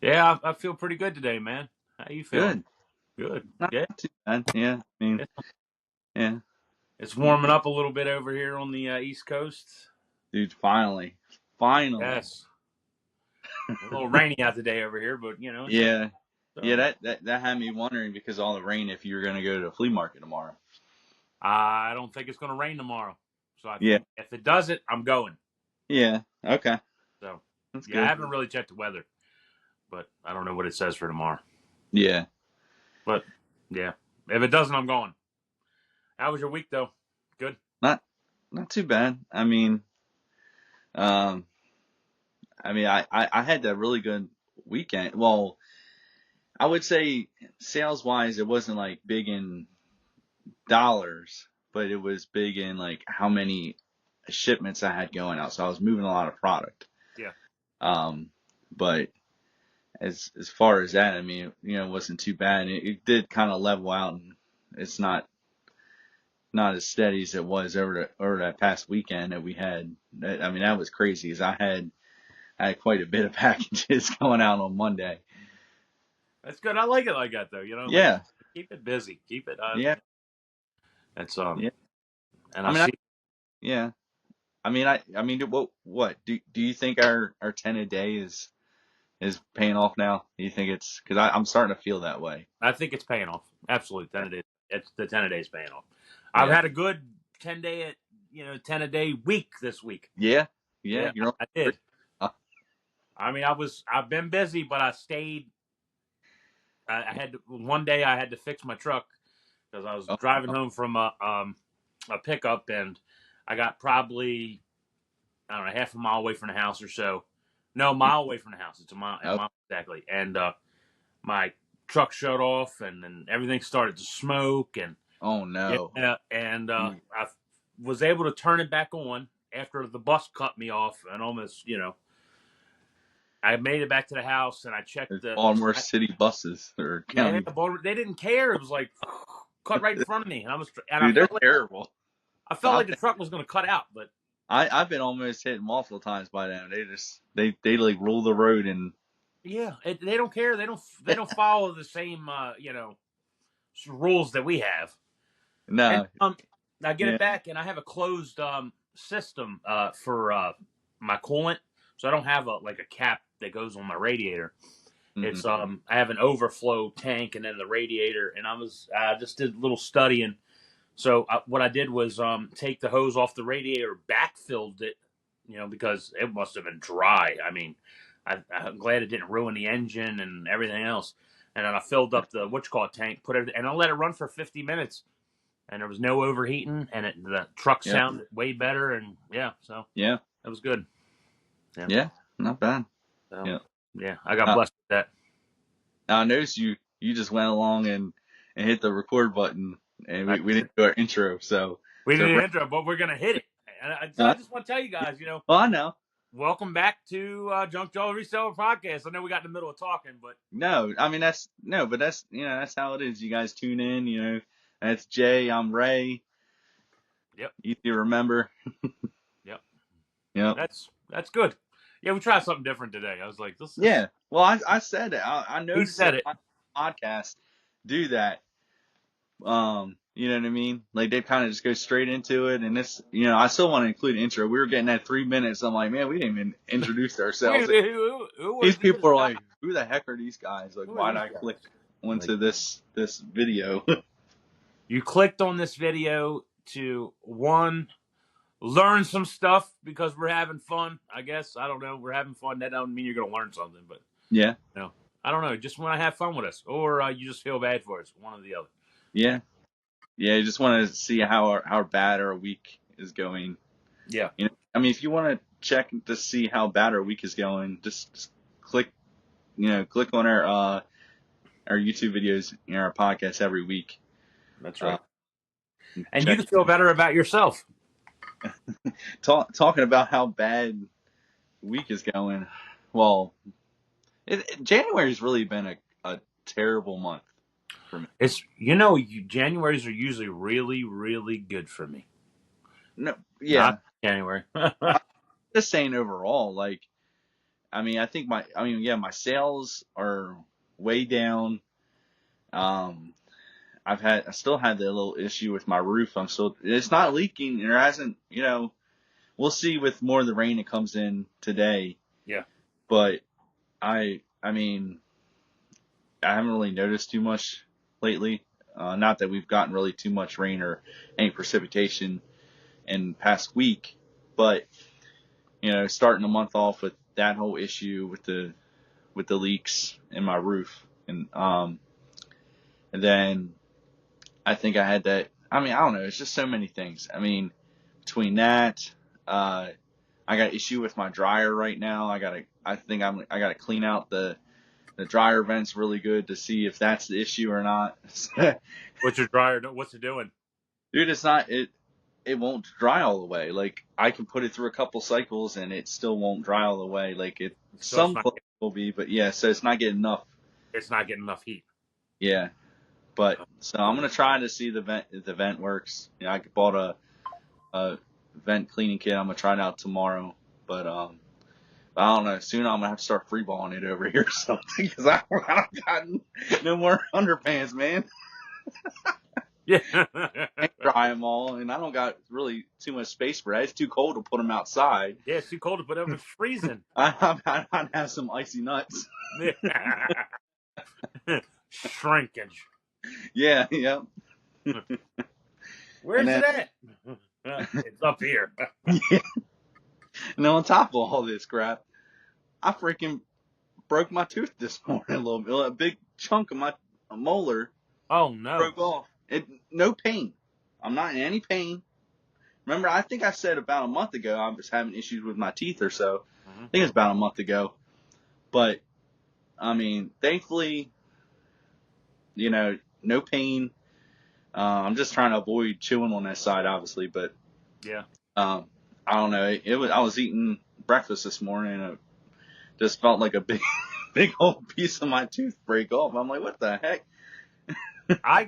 Yeah, I feel pretty good today, man. How you feeling? Good. Good. Not Yeah. too bad. Yeah. I mean, It's, yeah. it's warming up a little bit over here on the East Coast. Dude, finally. Finally. Yes. A little rainy out today over here, but it's okay. Yeah. It's all Yeah, right. that had me wondering because of all the rain if you were gonna go to the flea market tomorrow. I don't think it's going to rain tomorrow, so I Yeah. think if it does it, I'm going. Yeah. Okay. So, That's yeah, I good. haven't really checked the weather, but I don't know what it says for tomorrow. Yeah. But yeah, if it doesn't, I'm going. How was your week though? Good. Not not too bad. Um I had that really good weekend. Well, I would say sales wise it wasn't like big in dollars, but it was big in like how many shipments I had going out. So I was moving a lot of product. Yeah. Um, but as far as that, I mean, it wasn't too bad. It did kind of level out, and it's not as steady as it was over that past weekend that we had. I mean, that was crazy. Cause I had quite a bit of packages going out on Monday. That's good. I like it like that though. Like Yeah, keep it busy. Keep it. yeah, That's yeah. and I I mean, see. yeah. I mean, what do you think our 10 a day is paying off now? Do you think it's because I'm starting to feel that way? I think it's paying off. Absolutely, 10 a day. It's the 10 a days paying off. I've Yeah, had a good 10 day, 10 a day week this week. yeah, yeah. Yeah, You're on. I did. Uh, I mean, I've been busy, but I stayed. I had one day I had to fix my truck because I was oh, driving oh, home from a pickup, and I got probably, I don't know, half a mile away from the house or so. No, a mile away from the house. It's a oh, mile exactly, and my truck shut off, and then everything started to smoke, and oh no. yeah, and Mm. I was able to turn it back on after the bus cut me off, and almost, I made it back to the house, and I checked There's Baltimore I, City buses or yeah, county. but they didn't care. It was like cut right in front of me, and I Dude, they're felt like terrible. I felt like I've the been, truck was going to cut out, but I've been almost hit multiple times by them. They like rule the road and yeah, they don't care. They don't follow the same rules that we have. And no, I get it yeah, back, and I have a closed system for my coolant, so I don't have a cap that goes on my radiator. mm-hmm. It's I have an overflow tank and then the radiator, and I just did a little studying. So what I did was take the hose off the radiator, backfilled it, because it must have been dry. I mean, I'm glad it didn't ruin the engine and everything else. And then I filled up the what you call it tank, put it, and I let it run for 50 minutes, and there was no overheating, and the truck Yep, sounded way better, and yeah, so yeah, it was good. Yeah, yeah, not bad. so Yeah. yeah, I got Uh, blessed with that. Now I noticed you just went along and hit the record button, and I, we didn't do our intro. we So did an intro, but we're gonna hit it. And so I uh, just want to tell you guys, well, I know. welcome back to Junk Joe Reseller Podcast. I know we got in the middle of talking, but No, I mean that's no, but that's how it is. You guys tune in. That's Jay. I'm Ray. yep, Easy to remember. yep, Yep. that's good. Yeah, we tried something different today. I was like, this is. Yeah. Well, I said it. I He noticed said that it. a lot of podcasts do that. You know what I mean? Like they kind of just go straight into it, and I still want to include an intro. We were getting at 3 minutes. I'm like, man, we didn't even introduce ourselves. Who are These these people are guys? like, who the heck are these guys? Like, Who are why'd these I guys? click Like, onto this video? you clicked on this video to one learn some stuff because we're having fun. I guess I don't know. We're having fun. That doesn't mean you're going to learn something, but Yeah, I don't know. Just want to have fun with us, or you just feel bad for us. One or the other. yeah, yeah. You just want to see how bad our week is going. Yeah. I mean, if you want to check to see how bad our week is going, just click, click on our YouTube videos, our podcast every week. That's Uh, right. And you check can feel better about yourself. talking about how bad the week is going. Well, January's really been a terrible month for me. It's Januaries are usually really really good for me. No, Not yeah, January. I'm just saying overall. Like, I mean, my sales are way down. I still had that little issue with my roof. It's not leaking. There hasn't, we'll see with more of the rain that comes in today. Yeah. But I mean, I haven't really noticed too much lately. Not that we've gotten really too much rain or any precipitation in the past week, but starting the month off with that whole issue with the leaks in my roof, and then I think I had that. I mean, I don't know. It's just so many things. I mean, between that, I got an issue with my dryer right now. I gotta clean out the dryer vents really good to see if that's the issue or not. What's your dryer? What's it doing? Dude, it's not it won't dry all the way. Like I can put it through a couple cycles and it still won't dry all the way. Like So it's some not. clothes will be, but yeah, so it's not getting enough. It's not getting enough heat. Yeah, but so I'm gonna try to see if the vent works. I bought a vent cleaning kit. I'm gonna try it out tomorrow, but I don't know. Soon I'm gonna have to start freeballing it over here or something because I don't got no more underpants, man. Yeah. I dry them all, and I don't got really too much space for that. It's too cold to put them outside. Yeah, it's too cold to put them. It's freezing. I have some icy nuts. Shrinkage. Yeah, yeah. Where's it at? It's up here. Yeah. And then on top of all this crap, I freaking broke my tooth this morning a little bit. A big chunk of my molar Oh no. broke off. No pain. I'm not in any pain. Remember, I think I said about a month ago I was having issues with my teeth or so. I think it's about a month ago. But, I mean, thankfully, no pain. I'm just trying to avoid chewing on that side, obviously. But, Yeah. I don't know. I was eating breakfast this morning and it just felt like a big old piece of my tooth break off. I'm like, what the heck? I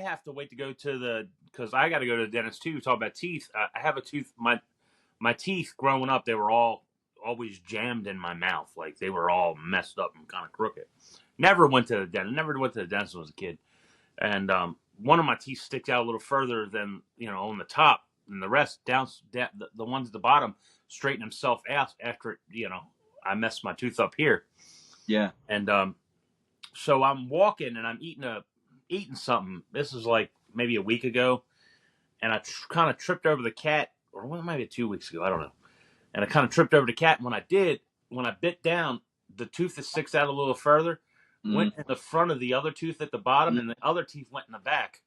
have to wait to go to because I got to go to the dentist too. Talk about teeth. I have a tooth. My teeth growing up, they were all always jammed in my mouth. Like they were all messed up and kind of crooked. Never went to the dentist. Never went to the dentist when I was a kid. And one of my teeth sticks out a little further than on the top, and the rest down. The ones at the bottom straighten themselves out after I messed my tooth up here. Yeah. And so I'm walking and I'm eating something. This is like maybe a week ago, and I kind of tripped over the cat, or well, maybe 2 weeks ago, I don't know. And I kind of tripped over the cat, and when I bit down, the tooth that sticks out a little further went in the front of the other tooth at the bottom, and the other teeth went in the back.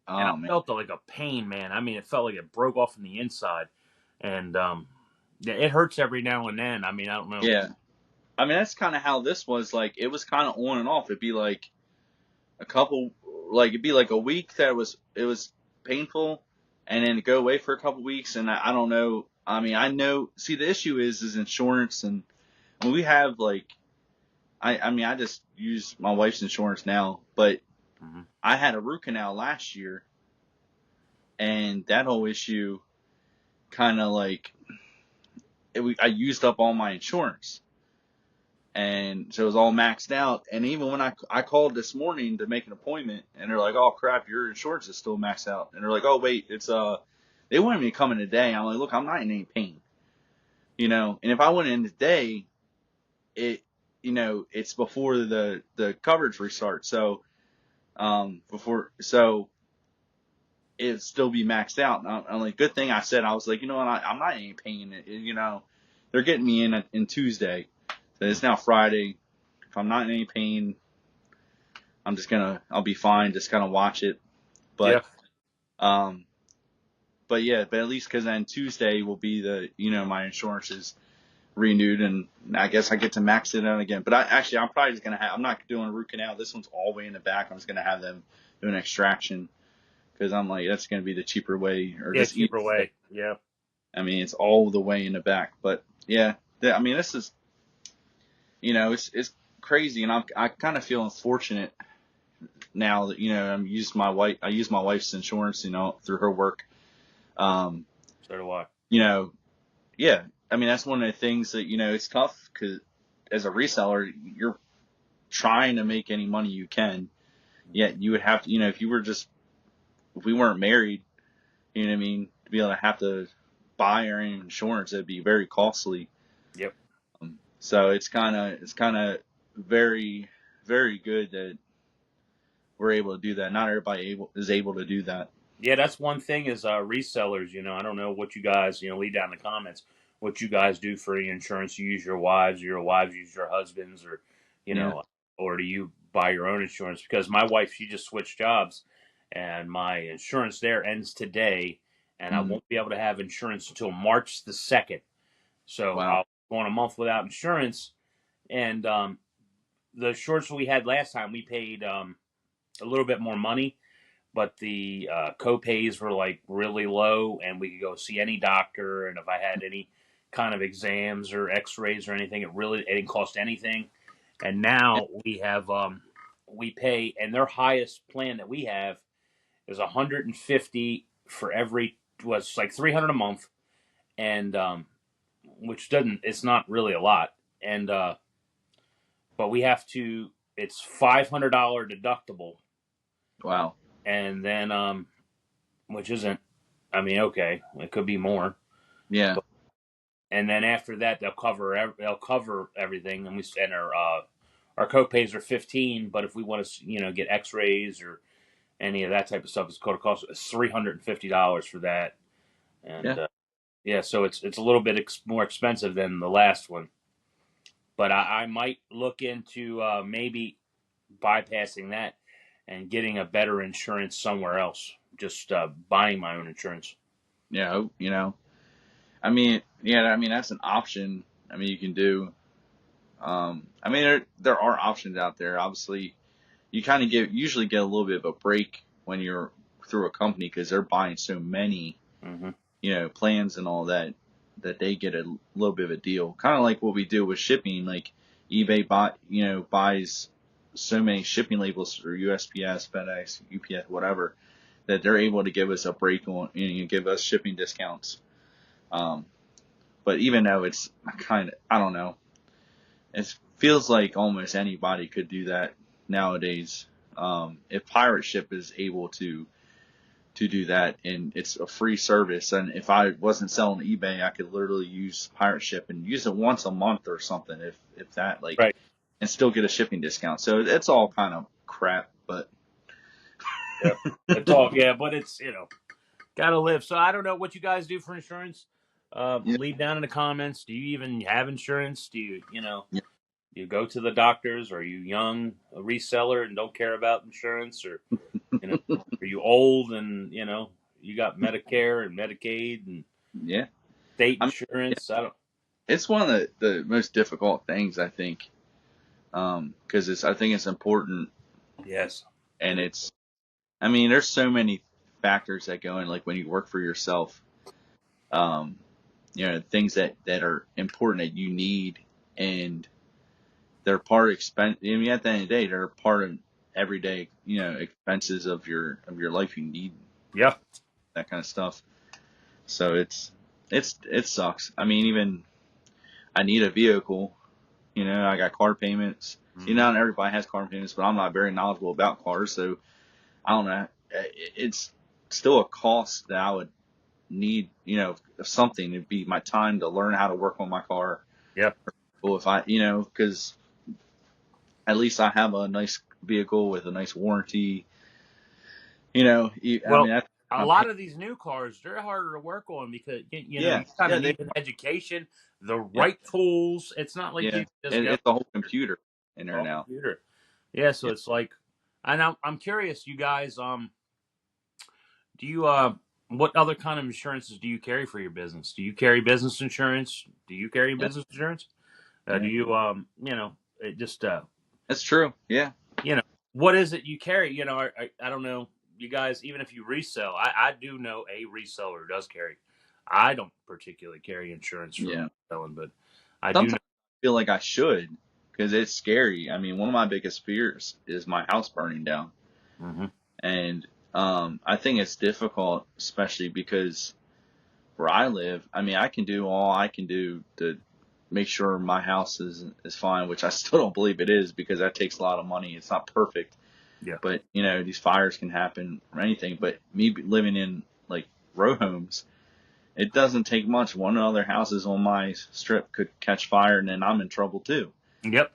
And I Oh man. felt like a pain, man. I mean, it felt like it broke off from the inside, and yeah, it hurts every now and then. I mean, I don't know. Yeah. I mean, that's kind of how this was. Like, it was kind of on and off. It'd be like it'd be like a week that it was painful, and then go away for a couple weeks. And I don't know. I mean, I know. See, the issue is insurance, and when we have like, I mean, I just use my wife's insurance now, but I had a root canal last year, and that whole issue kind of like I used up all my insurance. And so it was all maxed out. And even when I called this morning to make an appointment, and they're like, "Oh crap, your insurance is still maxed out." And they're like, "Oh wait, it's they wanted me to come in today." I'm like, "Look, I'm not in any pain, And if I went in today, it's before the coverage restarts, so it'd still be maxed out." And I'm like, good thing I said, I was like, I'm not in any pain. They're getting me in Tuesday. So it's now Friday. If I'm not in any pain, I'll be fine. Just kind of watch it. But, Yeah. but at least because then Tuesday will be my insurance is renewed, and I guess I get to max it out again. But I'm probably just I'm not doing a root canal. This one's all the way in the back. I'm just gonna have them do an extraction because I'm like, that's gonna be the cheaper way, or just cheaper way. Yeah. I mean, it's all the way in the back. But yeah, I mean, this is. It's crazy, and I kind of feel unfortunate now that I use my wife's insurance, through her work. So do I. Yeah. I mean, that's one of the things that it's tough because as a reseller, you're trying to make any money you can. Yet you would have to, if you were just, if we weren't married, you know what I mean, to be able to have to buy our own insurance, it'd be very costly. Yep. So it's kind of very, very good that we're able to do that. Not everybody is able to do that. Yeah, that's one thing is resellers. I don't know what you guys, leave down in the comments what you guys do for your insurance. You use your wives, or your wives use your husbands, or Yeah. or do you buy your own insurance? Because my wife, she just switched jobs, and my insurance there ends today, and I Mm. won't be able to have insurance until March the 2nd. So Wow. I'll go on a month without insurance, and the insurance we had last time, we paid a little bit more money, but the co-pays were like really low, and we could go see any doctor. And if I had any kind of exams or X-rays or anything, it didn't cost anything. And Yeah. now we pay, and their highest plan that we have is 150 for every was like 300 a month, and which doesn't it's not really a lot, and but we have to it's $500 deductible, Wow. and then which isn't. I mean, okay, it could be more, Yeah. but, and then after that, they'll cover everything, and our copays are 15. But if we want to, get X-rays or any of that type of stuff, it's going to cost us $350 for that, and Yeah. yeah, so it's a little bit more expensive than the last one. But I might look into maybe bypassing that and getting a better insurance somewhere else. Just buying my own insurance. Yeah. I mean, yeah. I mean, that's an option. I mean, you can do. I mean, there are options out there. Obviously, you kind of usually get a little bit of a break when you're through a company because they're buying so many, Hmm. plans and all that they get a little bit of a deal. Kind of like what we do with shipping. Like eBay buys so many shipping labels through USPS, FedEx, UPS, whatever, that they're able to give us a break on, give us shipping discounts. Um, but even though it's kind of, I don't know, it feels like almost anybody could do that nowadays. If Pirate Ship is able to do that, and it's a free service, and if I wasn't selling eBay, I could literally use Pirate Ship and use it once a month or something, if that, like, Right. and still get a shipping discount. So it's all kind of crap, but Yeah. It's all yeah, but it's gotta live. So I don't know what you guys do for insurance. yeah, Leave down in the comments. Do you even have insurance? Do you yeah, you go to the doctors? Are you young, a reseller, and don't care about insurance, or you know, are you old and you got Medicare and Medicaid and yeah. state I mean, yeah, insurance? I don't. it's one of the most difficult things, I think, because I think it's important, Yes, and it is. it's, I mean, there's so many factors that go in, like when you work for yourself, um, things that are important that you need, and they're part of expense. I mean, at the end of the day, they're part of everyday, expenses of your life. You need Yeah. that kind of stuff. So it sucks. I mean, even I need a vehicle. I got car payments. Hmm. Not everybody has car payments, but I'm not very knowledgeable about cars, so I don't know. It's still a cost that I would need, of something. It'd be my time to learn how to work on my car. Yeah. Well, if I, because at least I have a nice vehicle with a nice warranty. I mean, Well, that's a I'm paying. lot of these new cars, they're harder to work on because Yeah, you kind yeah, of need an education, the yeah, right tools. It's not like yeah. you can just And go it's a whole computer in there oh now. computer. Yeah, so Yeah, it's like, and I'm curious, you guys, do you what other kind of insurances do you carry for your business? Do you carry business insurance? Do you carry yeah, business insurance? Do yeah. you it just That's true. Yeah, you know what is it you carry? I don't know. You guys, even if you resell, I do know a reseller who does carry. I don't particularly carry insurance for yeah. reselling, but I do Sometimes know. I feel like I should because it's scary. I mean, one of my biggest fears is my house burning down, Hmm. and I think it's difficult, especially because where I live, I mean, I can do all I can do to make sure my house is fine, which I still don't believe it is because that takes a lot of money. It's not perfect, Yeah. but these fires can happen or anything. But me living in like row homes, it doesn't take much. One of the other houses on my strip could catch fire, and then I'm in trouble too. Yep.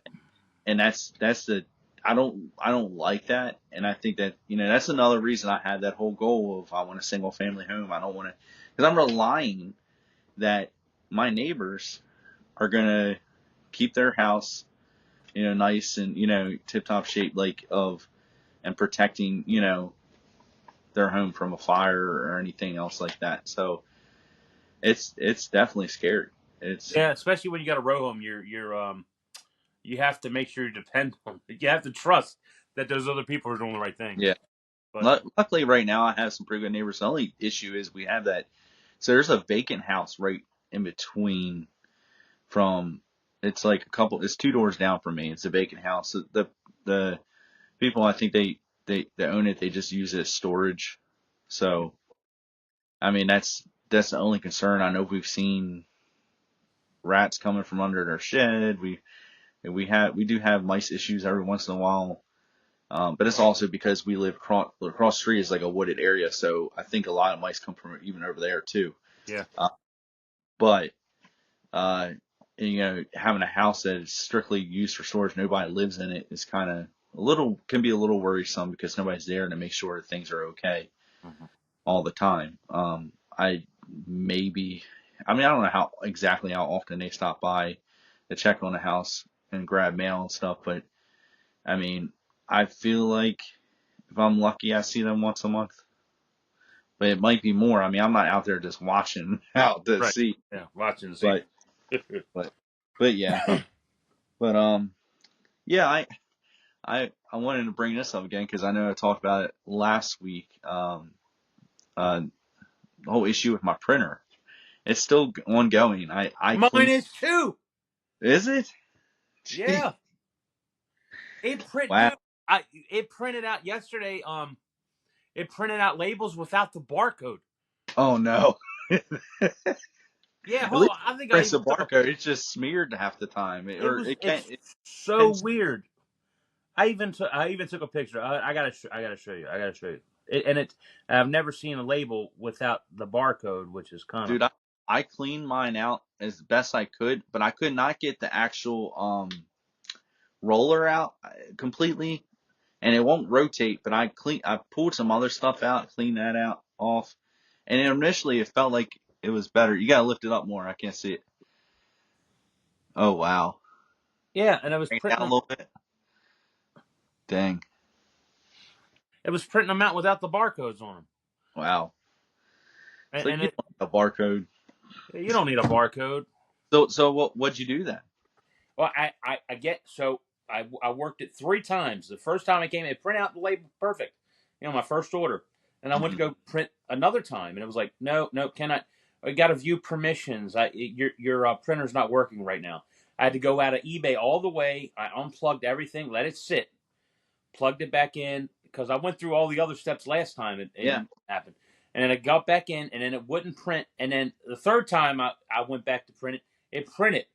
And that's the I don't like that, and I think that that's another reason I had that whole goal of I want a single family home. I don't want to because I'm relying that my neighbors are gonna keep their house nice and tip top shape like of and protecting their home from a fire or anything else like that. So it's definitely scary. It's Yeah, especially when you got a row home, you have to make sure you depend on it. You have to trust that those other people are doing the right thing. yeah. But Luckily, right now I have some pretty good neighbors. The only issue is we have that. So there's a vacant house right in between from. It's like a couple. It's 2 doors down from me. It's a vacant house. The people I think they own it. They just use it as storage. So I mean that's the only concern. I know we've seen rats coming from under their shed. We do have mice issues every once in a while. But it's also because we live across the street is like a wooded area, so I think a lot of mice come from even over there too. yeah, Uh, but uh, having a house that is strictly used for storage, nobody lives in it, is kind of can be a little worrisome because nobody's there to make sure that things are okay hmm all the time. I maybe, I mean, I don't know exactly how often they stop by to check on the house and grab mail and stuff, but I mean, I feel like if I'm lucky, I see them once a month, but it might be more. I mean, I'm not out there just watching out to right. see, Yeah, watching and see. but but but yeah, but yeah, I wanted to bring this up again because I know I talked about it last week. Uh, the whole issue with my printer, it's still ongoing. I Mine clean. is too. Is it? Gee, Yeah, it print, wow. dude. It printed out yesterday. It printed out labels without the barcode. Oh no. Yeah, At least I think I press the even took a. barcode. It's just smeared half the time, It or was. it can't. It's It so can. weird. I even took a picture. I gotta show you. I gotta show you. I've never seen a label without the barcode, which is kind of. Dude, I cleaned mine out as best I could, but I could not get the actual roller out completely, and it won't rotate. But I pulled some other stuff out, cleaned that out off, and initially it felt like it was better. You gotta lift it up more. I can't see it. Oh wow, Yeah, and it was bring it down printing a them. little bit. Dang, It was printing them out without the barcodes on them. wow. And, So and you it, don't need a barcode. you don't need a barcode. So what'd you do then? Well, I get so I worked it 3 times. The first time I came, it printed out the label perfect. My first order, and I went to Hmm. go print another time, and it was like, no, no, cannot. I got to view permissions. Your printer's not working right now. I had to go out of eBay all the way. I unplugged everything, let it sit, plugged it back in because I went through all the other steps last time, and it Yeah. didn't happen. And then I got back in, and then it wouldn't print. And then the third time I went back to print it, it printed.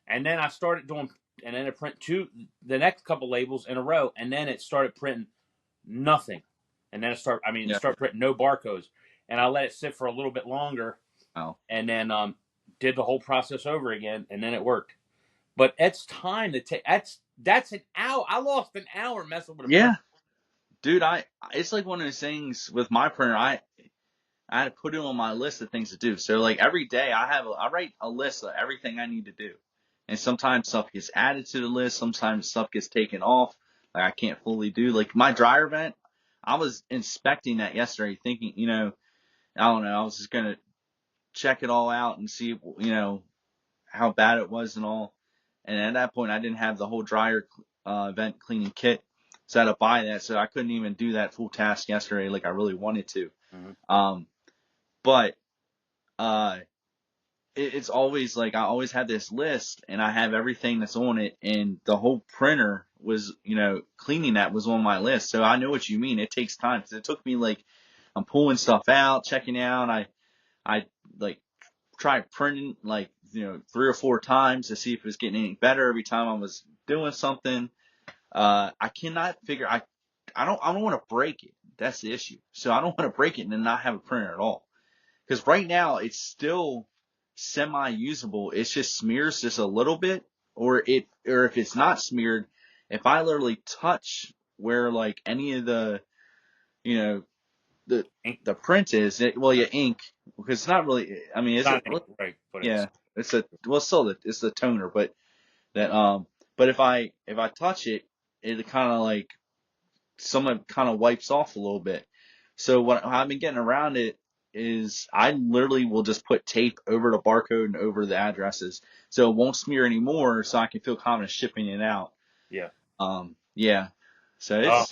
And then I started doing, and then it print the next couple labels in a row, and then it started printing nothing. And then it Yeah. started printing no barcodes. And I let it sit for a little bit longer, Wow. and then did the whole process over again, and then it worked. But it's time to take. That's an hour. I lost an hour messing with a Yeah, print. dude. It's like one of those things with my printer. I had to put it on my list of things to do. So like every day I write a list of everything I need to do. And sometimes stuff gets added to the list. Sometimes stuff gets taken off. Like I can't fully do like my dryer vent. I was inspecting that yesterday thinking, I don't know. I was just going to check it all out and see, how bad it was and all. And at that point I didn't have the whole dryer vent cleaning kit. So I had to buy that. So I couldn't even do that full task yesterday like I really wanted to. Mm-hmm. But uh, it's always like I always have this list and I have everything that's on it, and the whole printer was, cleaning that was on my list. So I know what you mean. It takes time. So it took me like I'm pulling stuff out, checking out. I like try printing like 3 or 4 times to see if it was getting any better every time I was doing something. I cannot figure. I don't want to break it. That's the issue. So I don't want to break it and then not have a printer at all. Because right now it's still semi-usable. It's just smears just a little bit, or if it's not smeared, if I literally touch where like any of the you know the Ink, the print is, ink, because it's not really. I mean, is not it? ink, right? But Yeah, it's it's still it's the toner, but that but if I touch it, it kind of like someone kind of wipes off a little bit. So what I've been getting around it is I literally will just put tape over the barcode and over the addresses, so it won't smear anymore, so I can feel confident shipping it out. yeah. Yeah. So Oh,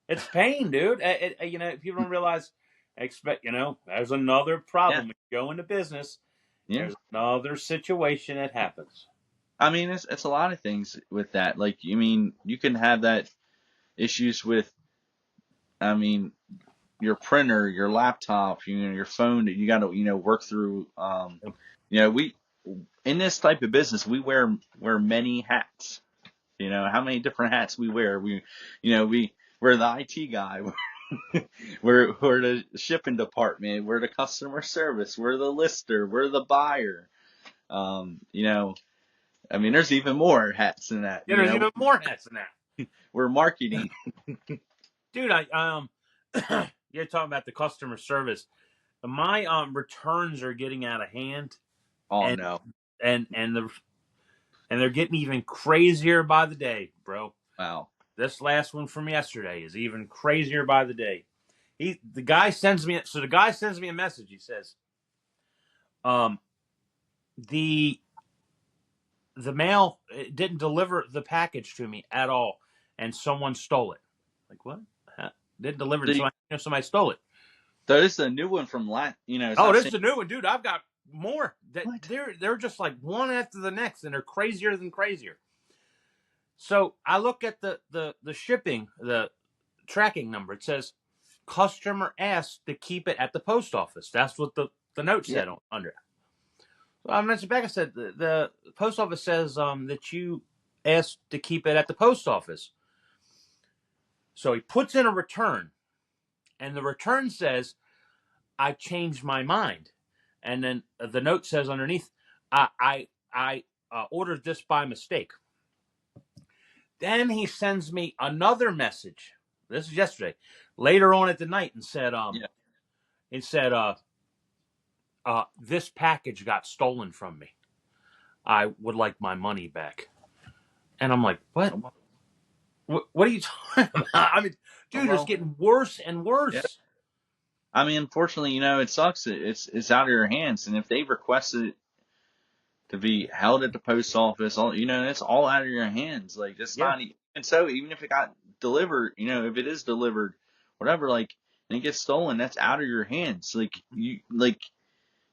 it's pain, dude. People don't realize. There's another yeah, problem. When you go into business, yeah. there's another situation that happens. I mean, it's a lot of things with that. Like, you mean you can have that issues with, I mean, your printer, your laptop, your phone that you got to, work through. We in this type of business, we wear many hats. How many different hats we wear. We're the IT guy. We're the shipping department. We're the customer service. We're the lister. We're the buyer. I mean, there's even more hats than that. Yeah, there's even more hats than that, We're marketing. dude. You're talking about the customer service. My returns are getting out of hand, Oh and no! and and the and they're getting even crazier by the day, bro. Wow. This last one from yesterday is even crazier by the day. The guy sends me a message. He says, um, the mail didn't deliver the package to me at all, and someone stole it. Like what? Didn't deliver it. The Somebody stole it. So this is a new one from It's Oh, not this saying is a new one, dude. I've got more. That what? they're just like one after the next, and they're crazier than crazier. So I look at the shipping, the tracking number. It says customer asked to keep it at the post office. That's what the note Yeah. said under. So I mentioned back. I said the post office says that you asked to keep it at the post office. So he puts in a return, and the return says I changed my mind, and then the note says underneath I ordered this by mistake. Then he sends me another message. This is yesterday, later on at the night, and said Yeah. this package got stolen from me. I would like my money back. And I'm like, what? Oh, well. What are you talking about? I mean, Oh, dude, it's well. getting worse and Yeah. worse. I mean, unfortunately, it sucks. It's out of your hands, and if they requested to be held at the post office, it's all out of your hands. Like it's Yeah. not. And so even if it got delivered, if it is delivered, whatever, like, and it gets stolen, that's out of your hands. Like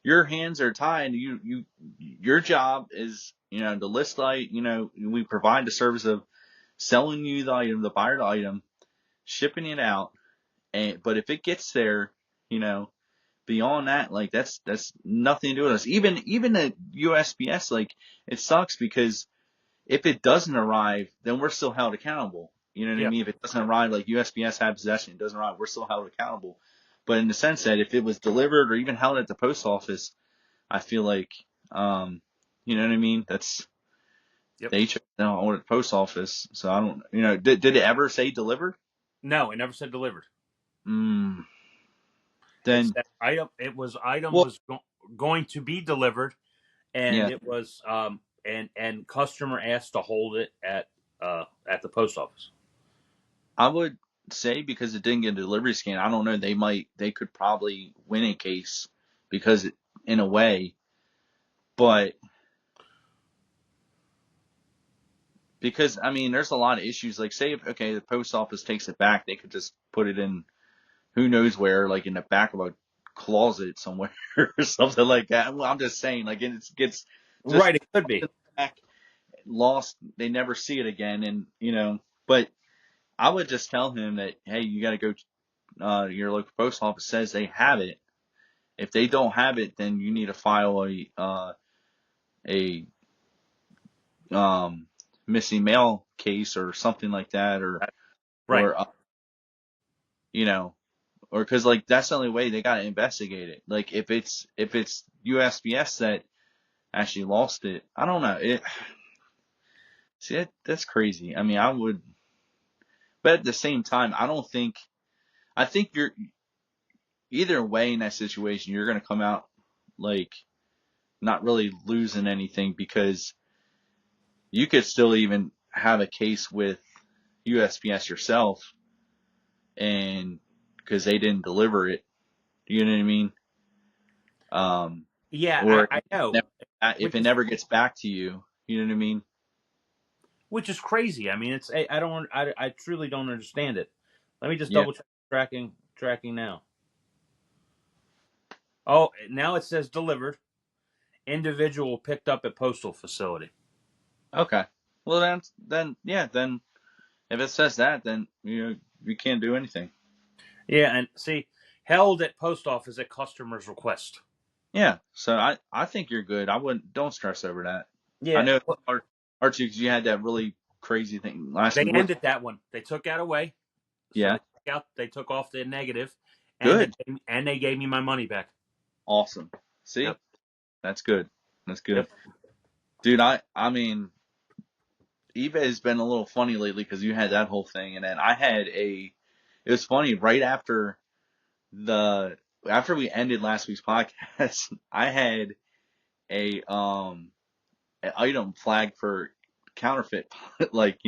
your hands are tied. Your job is, to list we provide the service of selling you the item, the buyer the item, shipping it out, but if it gets there, you know, beyond that, like that's nothing to do with us. Even the USPS, like it sucks because if it doesn't arrive, then we're still held accountable. You know what I Yeah. mean? If it doesn't arrive, like USPS had possession, it doesn't arrive, we're still held accountable. But in the sense that if it was delivered or even held at the post office, I feel like, you know what I mean? That's Yep. they chose no on the post office, so I don't. Did it ever say delivered? No, it never said delivered. Mm, It then said item well, was going to be delivered, and yeah, it was and customer asked to hold it at the post office. I would say because it didn't get a delivery scan. I don't know. They could probably win a case because in a way, but because I mean, there's a lot of issues. Like, say if the post office takes it back, they could just put it in who knows where, like in the back of a closet somewhere or something like that. Well, I'm just saying, like it gets just Right, it could be. back, lost. They never see it again, and But I would just tell him that, hey, you got to go. Your local post office says they have it. If they don't have it, then you need to file a um, missing mail case or something like that, Right. or you know, or because like that's the only way they gotta investigate it. Like if it's USPS that actually lost it, I don't know. See that's crazy. I mean, I would, but at the same time, I don't think. I think you're either way in that situation, you're gonna come out like not really losing anything because you could still even have a case with USPS yourself and because they didn't deliver it, you know what I mean? Um, Yeah, or I know, if which it is never gets back to you, you know what I mean? crazy. I mean, it's I don't I truly don't understand it. Let me just Yeah. double check tracking now. Oh, now it says delivered. Individual picked up at postal facility. Okay. Well, then yeah, then if it says that, then you can't do anything. Yeah, and see, held at post office at customer's request. Yeah. So I think you're good. I wouldn't don't stress over that. I Yeah, know Archie, because you had that really crazy thing last they week. ended that one. They took that away, so Yeah. they took off the negative, and Good. they gave me my money back. Awesome. Yep. See, that's good. That's good, Yep. dude. I mean, eBay has been a little funny lately because you had that whole thing, and then I had a. It was funny right the after we ended last week's podcast. I had a an item flagged for counterfeit. Like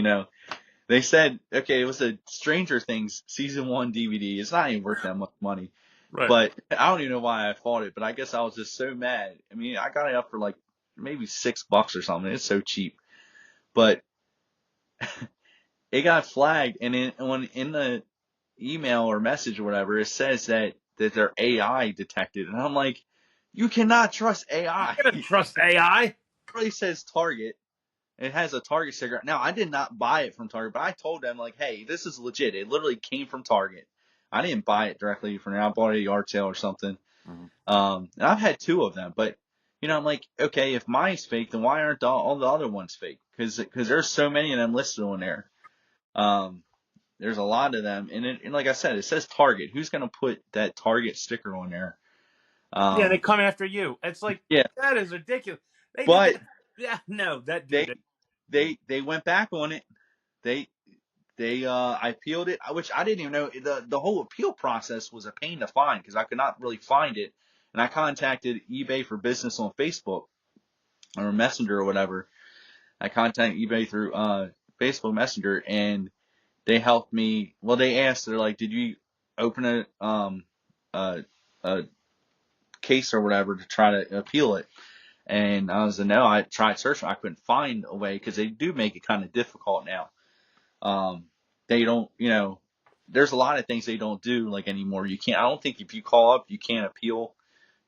they said, okay, it was a Stranger Things season 1 DVD. It's not even worth that much money, Right. but I don't even know why I bought it. But I guess I was just so mad. I mean, I got it up for like maybe $6 or something. It's so cheap, but it got flagged, and in the email or message or whatever, it says that their AI detected, and I'm like, you cannot trust AI. I It trust AI. really says Target. It has a Target sticker. Now, I did not buy it from Target, but I told them like, hey, this is legit. It literally came from Target. I didn't buy it directly from there. I bought it at a yard sale or something. Mhm. And I've had two of them, but I'm like, okay, if mine's fake, then why aren't all the other ones fake? Because there's so many of them listed on there. Um, there's a lot of them, and like I said, it says Target. Who's gonna put that Target sticker on there? Yeah, they Um, come after you. It's like yeah, that is ridiculous. They did but that. Yeah, no, that they dude. they went back on it. They I appealed it, which I didn't even know the whole appeal process was a pain to find because I could not really find it, and I contacted eBay for Business on Facebook or Messenger or whatever. I contacted eBay through Facebook Messenger, and they helped me. Well, they asked, they're like, did you open a, a case or whatever to try to appeal it? And I was like, no, I tried searching. I couldn't find a way because they do make it kind of difficult now. Um, they don't, there's a lot of things they don't do like anymore. You can't, I don't think if you call up, you can't appeal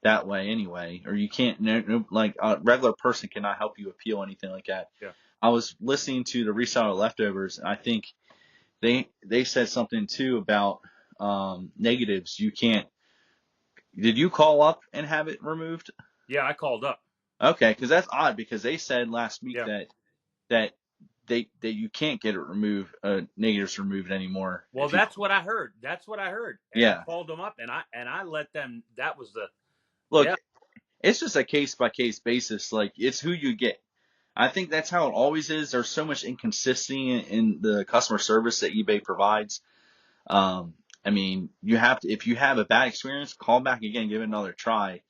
that way anyway, or you can't, like a regular person cannot help you appeal anything like that. Yeah. I was listening to the Reseller Leftovers, and I think they said something too about negatives. You can't. Did you call up and have it removed? Yeah, I called up. Okay, because that's odd because they said last week Yeah. that that you can't get it removed, negatives removed anymore Well, if you. that's what I heard. That's what I heard, and I Yeah, called them up, and I let them. That was the look, yeah. it's just a case by case basis. Like it's who you get. I think that's how it always is. There's so much inconsistency in the customer service that eBay provides. Um, I mean, you have to, if you have a bad experience, call back again, give it another try.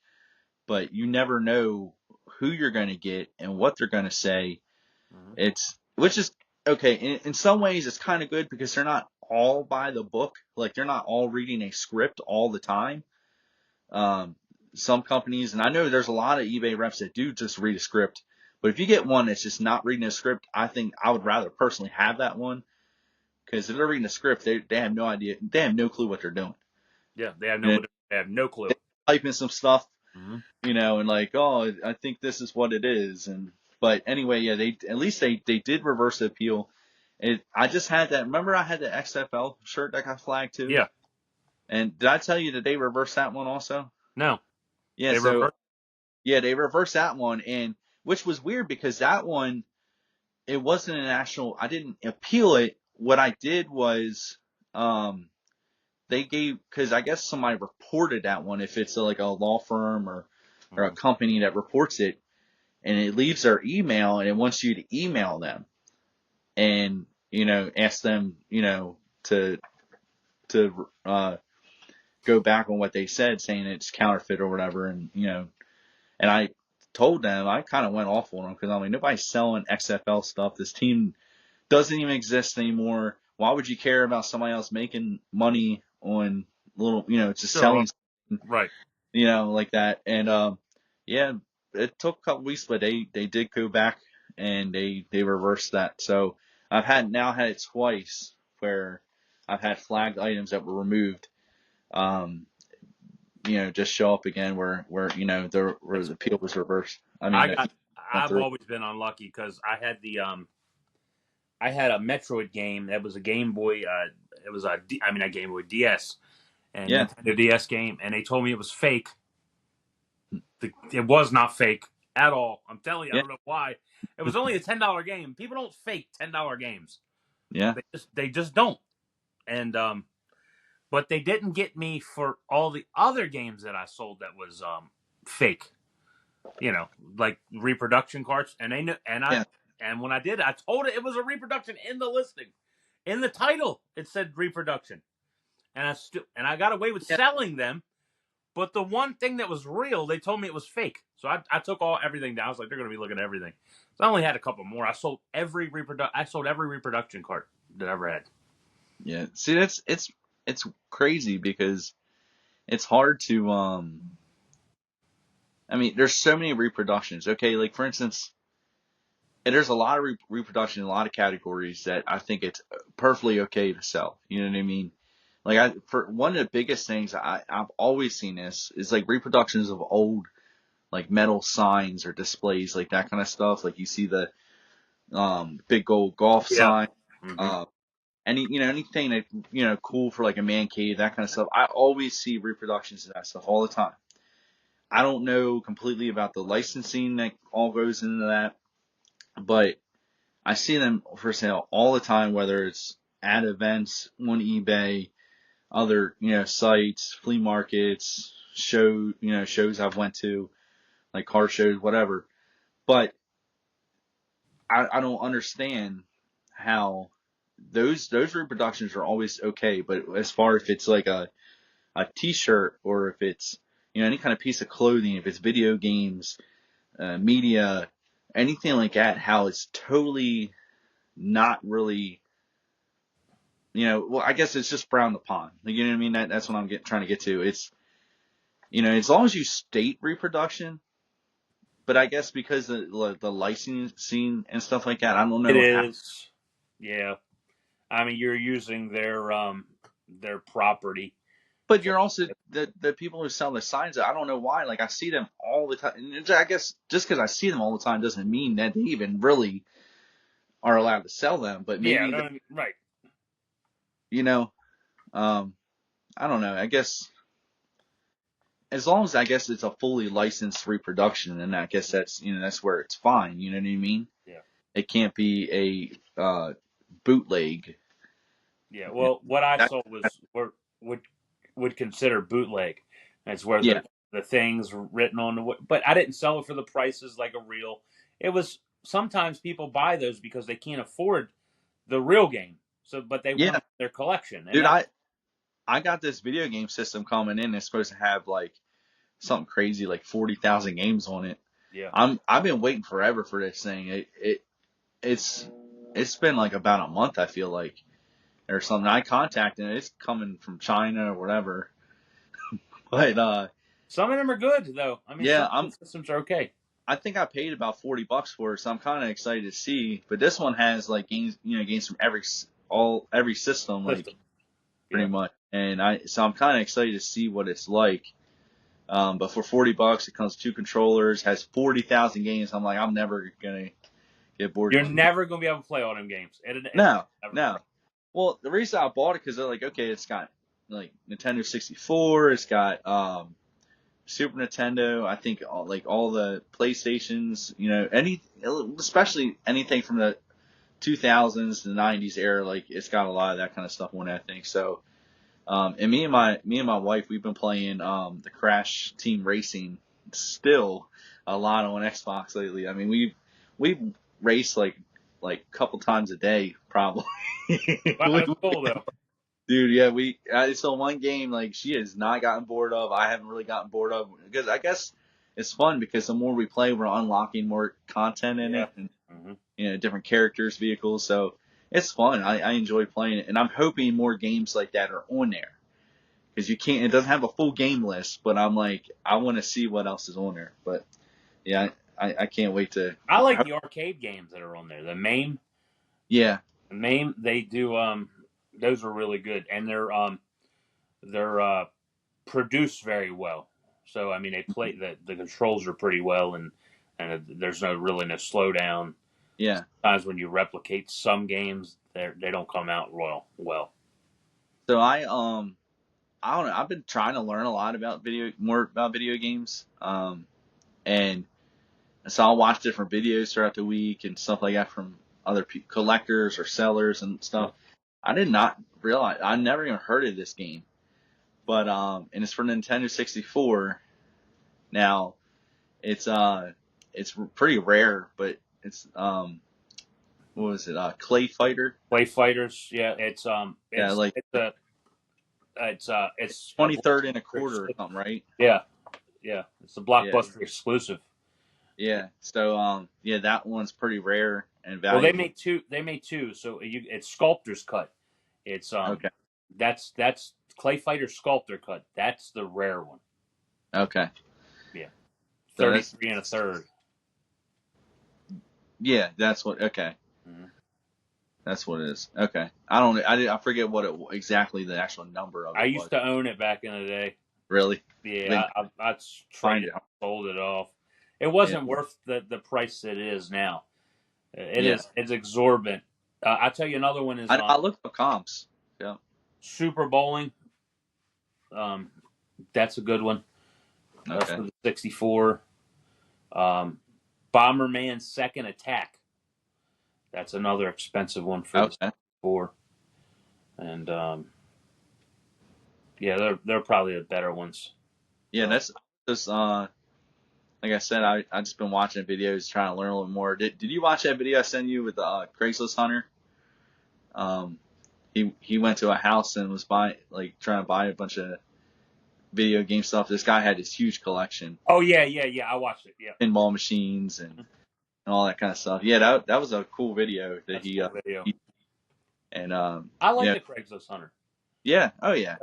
But you never know who you're going to get and what they're going to say. Mhm. Which is okay. In some ways, it's kind of good because they're not all by the book. Like they're not all reading a script all the time. Um, some companies, and I know there's a lot of eBay reps that do just read a script. But if you get one that's just not reading a script, I think I would rather personally have that one because if they're reading a script, they have no idea, they have no clue what they're doing. Yeah, they have You know, they have no clue. they type in some stuff, Hmm. and like, oh, I think this is what it is, and but anyway, yeah, they at least they did reverse the appeal. I just had that. Remember, I had the XFL shirt that got flagged too, Yeah, and did I tell you that they reversed that one also? no, Yeah, they so revert. yeah, they reversed that one, and which was weird because that one, it wasn't an actual. I didn't appeal it. What I did was, they gave, because I guess somebody reported that one if it's like a law firm or a Mhm. company that reports it, and it leaves their email and it wants you to email them and ask them to go back on what they said, saying it's counterfeit or whatever, and I told them, I kind of went off on them because I'm like, nobody's selling XFL stuff. This team doesn't even exist anymore. Why would you care about somebody else making money on just Sure. selling, Right. like that? And yeah, it took a couple weeks, but they did go back and they reversed that. So I've now had it twice where I've had flagged items that were removed. Um, just show up again where the That's appeal was reversed. I mean, I that got. went I've through. always been unlucky because I had a Metroid game that was a Game Boy. It was I mean a Game Boy DS and Yeah, Nintendo DS game, and they told me it was fake. It was not fake at all. I'm telling you, I yeah, don't know why. It was only a $10 game. People don't fake $10 games. yeah, They just don't. And but they didn't get me for all the other games that I sold that was fake. You know, like reproduction carts, and they knew, yeah, and when I did, I told it was a reproduction in the listing, in the title. It said reproduction, and I got away with yeah, selling them. But the one thing that was real, they told me it was fake. So I took everything down. I was like, they're going to be looking at everything. So I only had a couple more. I sold every reproduction cart that I ever had. yeah. See, it's crazy because it's hard to I mean, there's so many reproductions. Okay, like for instance, there's a lot of reproduction in a lot of categories that I think it's perfectly okay to sell. You know what I mean? Like for one of the biggest things I've always seen this is like reproductions of old like metal signs or displays, like that kind of stuff. Like you see the big gold golf Yeah. sign, Mm-hmm. uh, anything that cool for like a man cave, that kind of stuff. I always see reproductions of that stuff all the time. I don't know completely about the licensing that all goes into that, but I see them for sale all the time, whether it's at events on eBay, other sites, flea markets, shows I've went to, like car shows, whatever. But I don't understand how those reproductions are always okay, but as far if it's like a T-shirt or if it's any kind of piece of clothing, if it's video games, media, anything like that, how it's totally not really, well, I guess it's just frowned upon. Like, you know what I mean? That's what I'm trying to get to. It's, as long as you state reproduction, but I guess because the licensing and stuff like that, I don't It know how. is. Yeah. I mean, you're using their property But for. you're also the people who sell the signs. I don't know why. Like I see them all the time. And I guess just because I see them all the time doesn't mean that they even really are allowed to sell them. But Yeah. maybe Right. you know, um, I don't know. I guess as long as I guess it's a fully licensed reproduction, and I guess that's where it's fine. You know what I mean? Yeah. It can't be a bootleg. Yeah. You know, Well, what I that, sold was would would consider bootleg. That's where yeah, the things written on the. But I didn't sell it for the prices like a real. It was sometimes people buy those because they can't afford the real game. So, but they yeah, want their collection, and dude. that's I got this video game system coming in. It's supposed to have like something crazy, like 40,000 games on it. yeah. I've been waiting forever for this thing. It's it's been like about a month, I feel like, or something. I contacted it. It's coming from China or whatever. But Some of them are good though. I mean, some yeah, of the systems are okay. I think I paid about $40 for it, so I'm kind of excited to see. But this one has like games, games from every system, like System. pretty Yeah. much. And so I'm kind of excited to see what it's like. But for $40, it comes with two controllers, has 40,000 games. I'm like, I'm never gonna get bored. You're never gonna be able to play all them games. It's No, never gonna. no. Well, the reason I bought it because they're like, okay, it's got like Nintendo 64, it's got Super Nintendo. I think all the PlayStations. Especially anything from the 2000s to the 90s era. Like it's got a lot of that kind of stuff on it, I think. So, and me and my wife, we've been playing the Crash Team Racing still a lot on Xbox lately. I mean, we race like a couple times a day probably. Well, that's cool though. Dude, yeah, it's the one game like she has not gotten bored of. I haven't really gotten bored of because I guess it's fun because the more we play, we're unlocking more content in Yeah. it and Hmm. different characters, vehicles. So it's fun. I enjoy playing it, and I'm hoping more games like that are on there because you can't. It doesn't have a full game list, but I'm like I want to see what else is on there. But yeah, I can't wait to. I like the arcade games that are on there. Yeah, The MAME, they do. Those are really good, and they're produced very well. So I mean, they play the controls are pretty well, and there's no slowdown. yeah. Sometimes when you replicate some games, they don't come out well. So I don't know. I've been trying to learn a lot about video games. And so I'll watch different videos throughout the week and stuff like that from other collectors or sellers and Yeah. stuff. I did not realize I never even heard of this game, but and it's for Nintendo 64. Now it's pretty rare, but it's what was it? Clay Fighter. Play Fighters, yeah, Yeah, like it's a 23rd and a blockbuster quarter or exclusive. something, right? Yeah, yeah, it's a Yeah, blockbuster exclusive. yeah. So yeah, that one's pretty rare and Well, they valuable. made two. They made two. So it's sculptor's cut. It's Okay, that's Clay Fighter sculptor cut. That's the rare one. okay. Yeah, So 33 and a third. yeah, that's what. Okay. Mhm. That's what it is. Okay. I don't. I forget what exactly the actual number of I it used was. to own it back in the day. Really? Then Yeah, I find traded, it. sold it off. It Yeah. wasn't worth the price it is now. Yeah. It's exorbitant. I'll tell you another one is I looked up comps. Yeah. Super Bowling. Um, that's a good one Okay. for the 64. Um, Bomberman Second Attack. That's another expensive one for the Okay. 64. And yeah, they're probably the better ones. Yeah. Uh, That's just like I said. I just been watching videos trying to learn a little more. Did you watch that video I sent you with the Craigslist hunter? Um, he went to a house and was trying to buy a bunch of video game stuff. This guy had this huge collection, oh yeah. I watched it. Yeah, pinball machines and all that kind of stuff. Yeah, that was a cool video that that's a cool video. he and I like the Craigslist Hunter yeah, oh yeah.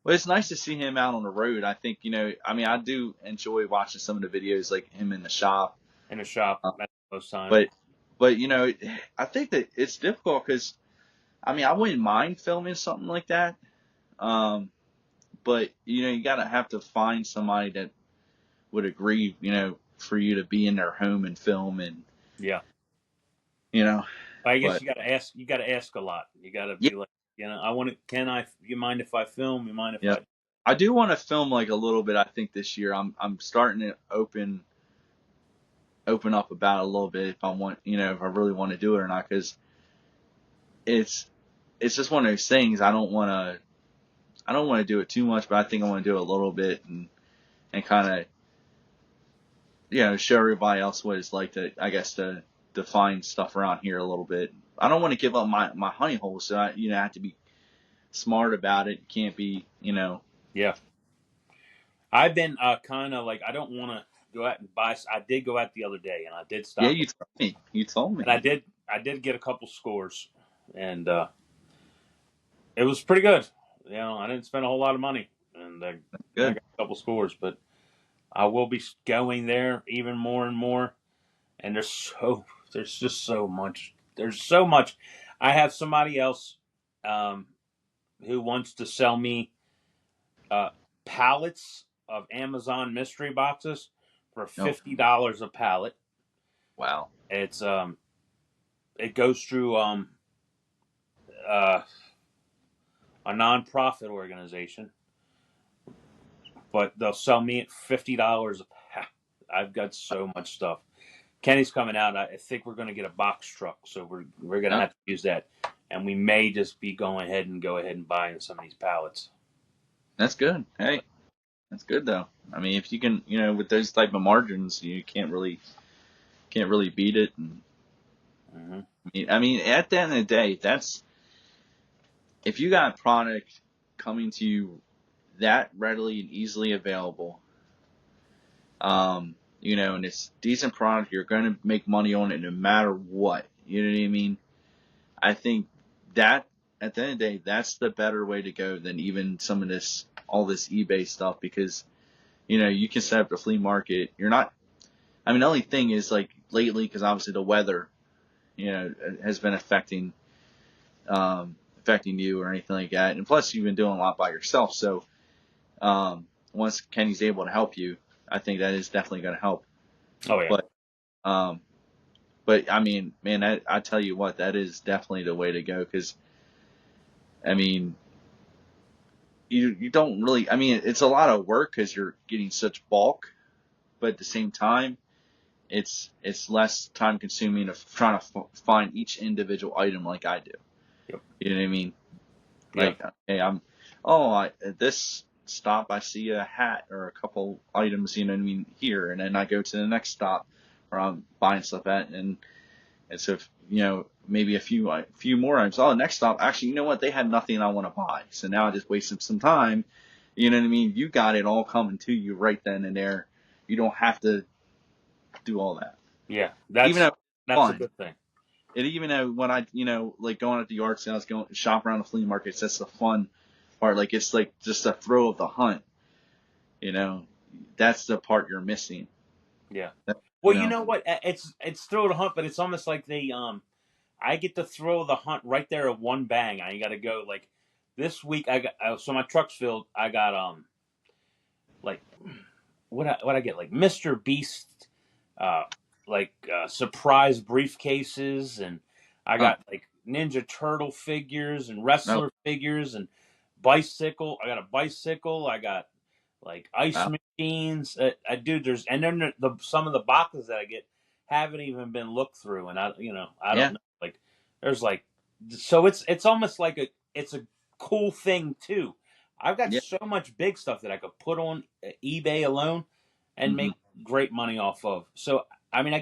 Well, it's nice to see him out on the road. I think I mean, I do enjoy watching some of the videos like him in the shop, in the shop uh, most times. but I think that it's difficult because I mean, I wouldn't mind filming something like that, um, but you gotta have to find somebody that would agree, for you to be in their home and film and Yeah, you know, I guess but you got to ask. You got to ask a lot. You got to yeah, be like, I want to. Can I? You mind if I film? You mind if yeah. I? I do want to film like a little bit. I think this year I'm starting to open up about it a little bit if I want, if I really want to do it or not, because it's it's just one of those things. I don't want to do it too much, but I think I want to do it a little bit and kind of show everybody else what it's like to, I guess, to find stuff around here a little bit. I don't want to give up my honey hole, so I have to be smart about it. You can't be Yeah, I've been kind of like I don't want to go out and buy. I did go out the other day, and I did yeah. stop, You told me. and I did get a couple scores, and it was pretty good. I didn't spend a whole lot of money, and I got Good. a couple scores, but I will be going there even more and more. And there's just so much. There's so much. I have somebody else um, who wants to sell me uh, pallets of Amazon mystery boxes for No. $50 a pallet. Wow. It's it goes through uh, a nonprofit organization, but they'll sell me at $50 a pound. I've got so much stuff. Kenny's coming out. I think we're going to get a box truck, so we're going to Oh, have to use that, and we may just be going ahead and buying some of these pallets. that's good. Hey, that's good though. I mean, if you can, with those type of margins, you can't really beat it. And Mm-hmm. I mean, at the end of the day, that's if you got product coming to you that readily and easily available, and it's decent product, you're going to make money on it no matter what. You know what I mean? I think that at the end of the day, that's the better way to go than even some of all this eBay stuff, because you can set up the flea market. You're not. I mean, the only thing is like lately, because obviously the weather, has been affecting you or anything like that, and plus you've been doing a lot by yourself. So once Kenny's able to help you, I think that is definitely going to help. Oh yeah, But um, but I mean, man, I tell you what, that is definitely the way to go, because I mean, you don't really. I mean, it's a lot of work because you're getting such bulk, but at the same time, it's less time consuming of trying to find each individual item like I do. yep, You know what I mean? yeah, Like, hey, at this stop I see a hat or a couple items, you know what I mean, here, and then I go to the next stop where I'm buying stuff at, and so maybe a few more items. Oh, next stop, actually, you know what? They had nothing I want to buy, so now I just wasted some time. You know what I mean? You got it all coming to you right then and there. You don't have to do all that. yeah. Even though it's That's a fun. good thing. And even though when I, like going at the yard sales, going shop around the flea markets, that's the fun part. Like it's like just a thrill of the hunt. You know, that's the part you're missing. Yeah. That, you Well, you know, know what? It's thrill of the hunt, but it's almost like I get the thrill of the hunt right there at one bang. I got to go like this week. I got so my truck's filled. I got like what I get like Mr. Beast, uh, surprise briefcases, and I oh got like Ninja Turtle figures and no, wrestler figures and bicycle. I got a bicycle. I got like ice wow, machines. I do. There's and then some of the boxes that I get haven't even been looked through, and I don't yeah, know. Like there's like so it's almost like it's a cool thing too. I've got yeah, so much big stuff that I could put on eBay alone and hmm make great money off of. So I mean, I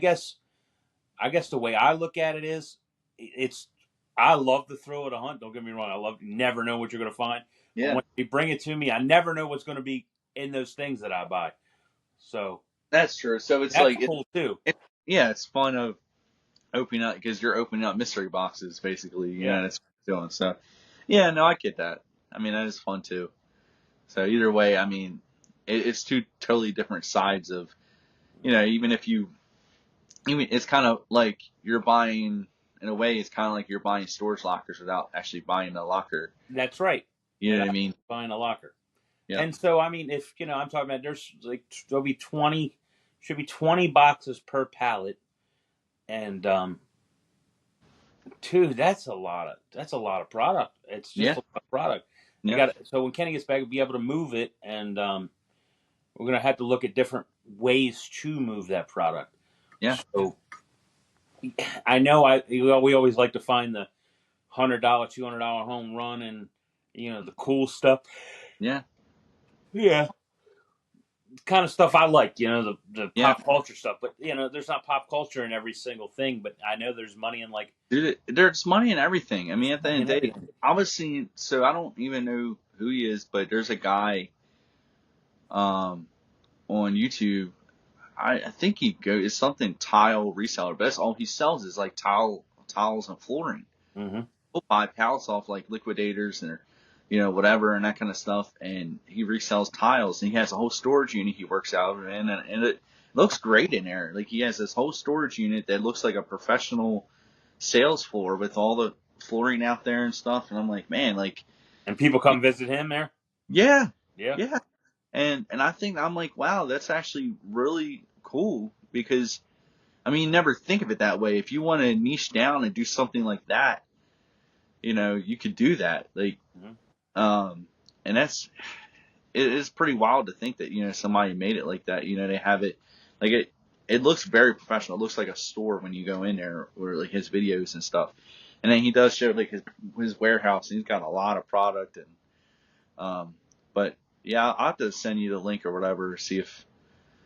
guess the way I look at it is, it's I love the thrill of the hunt. Don't get me wrong. I love never know what you're going to find, but yeah. when you bring it to me, I never know what's going to be in those things that I buy. So That's true. So it's that's like cool too. yeah, it's fun of opening up because you're opening up mystery boxes basically. Yeah. That's what you're doing. So yeah, no, I get that. I mean, that is fun too. So either way, I mean, it's two totally different sides of even if even it's kind of like you're buying in a way. It's kind of like you're buying storage lockers without actually buying a locker. That's right. You know Without what I mean? buying a locker. Yeah. And so, I mean, if I'm talking about there's like there'll be 20, should be 20 boxes per pallet, and dude, that's a lot of product. It's just Yeah. a lot of product. Yeah. So when Kenny gets back, we'll be able to move it, and we're gonna have to look at different ways to move that product. Yeah. So I know we always like to find the $100, $200 home run, and the cool stuff. Yeah. Yeah, kind of stuff I like, the Yeah. pop culture stuff. But there's not pop culture in every single thing. But I know there's money in like Dude, there's money in everything. I mean, at the money end in of the day, everything. I was seeing. So I don't even know who he is, but there's a guy um on YouTube. I think he goes it's something tile reseller, but that's all he sells is like tiles and flooring. Hmm. He'll buy pallets off like liquidators and whatever and that kind of stuff, and he resells tiles. And he has a whole storage unit he works out of, and it looks great in there. Like he has this whole storage unit that looks like a professional sales floor with all the flooring out there and stuff. And I'm like, man, like, And people come visit him there. yeah, Yeah. yeah. And I think I'm like, wow, that's actually really cool because I mean, you never think of it that way. If you want to niche down and do something like that, you could do that. Like, Hmm. um, and it is pretty wild to think that, somebody made it like that. They have it like it looks very professional. It looks like a store when you go in there, or like his videos and stuff. And then he does show like his warehouse, and he's got a lot of product. And but yeah, I'll have to send you the link or whatever, see if.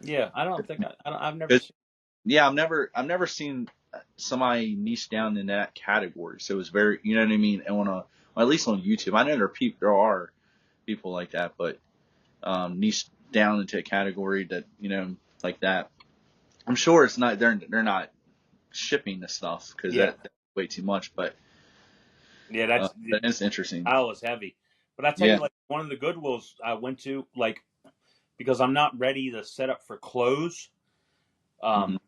Yeah, I don't think I've never 'Cause, seen. yeah, I've never seen somebody niche down in that category. So it's very, you know what I mean, and well, at least on YouTube, I know there are people like that, but niche down into a category that, like that. I'm sure it's not, they're not shipping the stuff, because Yeah, that's way too much, but yeah, that's but the it's interesting. style is heavy. But I tell you, Yeah. like one of the Goodwills I went to, like because I'm not ready to set up for clothes, Hmm. um,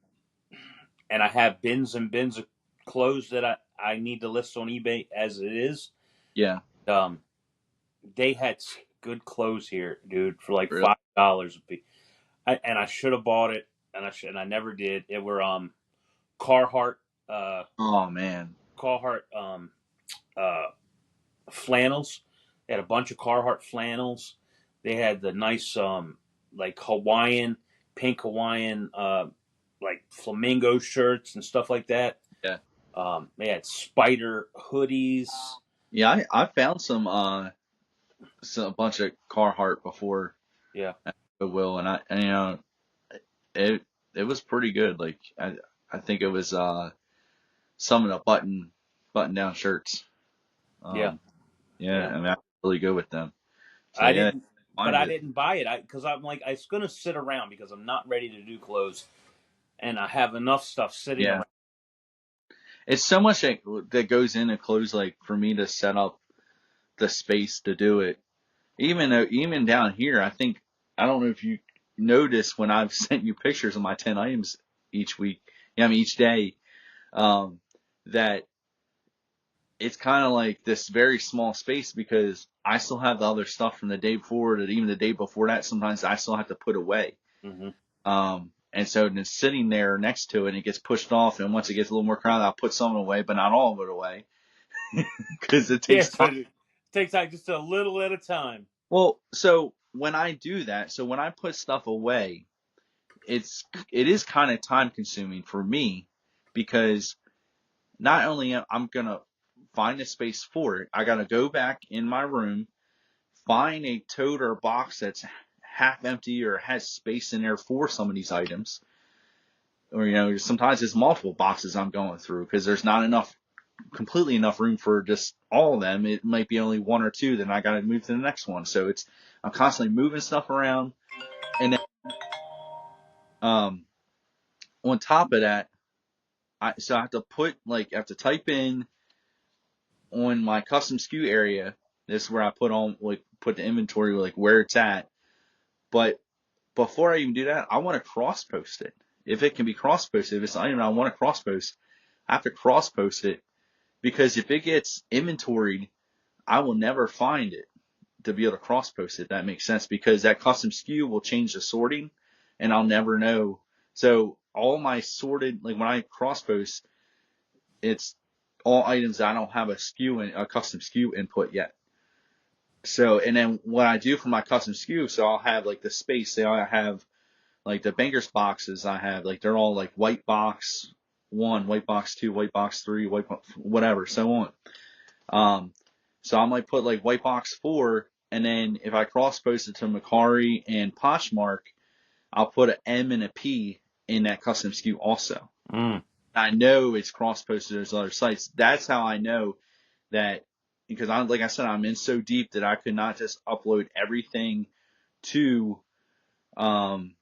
and I have bins and bins of clothes that I need to list on eBay as it is. Yeah. Um, they had good clothes here, dude, for like Really. $5 a piece. And I should have bought it, and I never did. It were Carhartt, uh, Oh man. Carhartt uh, flannels. They had a bunch of Carhartt flannels. They had the nice like Hawaiian, pink Hawaiian like flamingo shirts and stuff like that. Yeah. They had spider hoodies. Yeah. I found a bunch of Carhartt before Yeah, at Goodwill, and it it was pretty good. Like I think it was some of the button down shirts. yeah, Um, yeah, yeah. I mean, I'm really good with them. So I yeah, didn't, but find I it. didn't buy it because I'm like it's gonna sit around because I'm not ready to do clothes, and I have enough stuff sitting Yeah, around. it's so much that goes into clothes. Like for me to set up the space to do it, even down here, I don't know if you notice when I've sent you pictures of my 10 items each week. Yeah, I mean each day. Um, that it's kind of like this very small space, because I still have the other stuff from the day before, that even the day before that, sometimes I still have to put away. Mm-hmm. And so it's sitting there next to it, and it gets pushed off. And once it gets a little more crowded, I'll put some away, but not all of it away, because it Yeah, takes so time. it takes like just a little at a time. Well, so when I do that, so when I put stuff away, it is kind of time consuming for me, because not only I'm gonna find a space for it, I gotta go back in my room, find a tote or a box that's half empty or has space in there for some of these items. Or, sometimes it's multiple boxes I'm going through, because there's not completely enough room for just all of them. It might be only one or two, then I got to move to the next one. So I'm constantly moving stuff around. And then, um, on top of that, so I have to I have to type in on my custom SKU area. This is where I put the inventory, like where it's at. But before I even do that, I want to cross post it. If it can be cross posted, if it's an item I want to cross post, I have to cross post it, because if it gets inventoried, I will never find it to be able to cross post it. If that makes sense, because that custom SKU will change the sorting, and I'll never know. So all my sorted, like when I cross post, it's all items that I don't have a custom SKU input yet. So, and then what I do for my custom SKU, so I'll have like the space. Say I have like the bankers boxes, I have like they're all like white box 1, white box 2, white box 3, whatever, so on. Um, so I might put like white box 4, and then if I cross post it to Macari and Poshmark, I'll put an M and a P in that custom SKU also. Mm. I know it's cross posted to those other sites. That's how I know that, because like I said, I'm in so deep that I could not just upload everything to um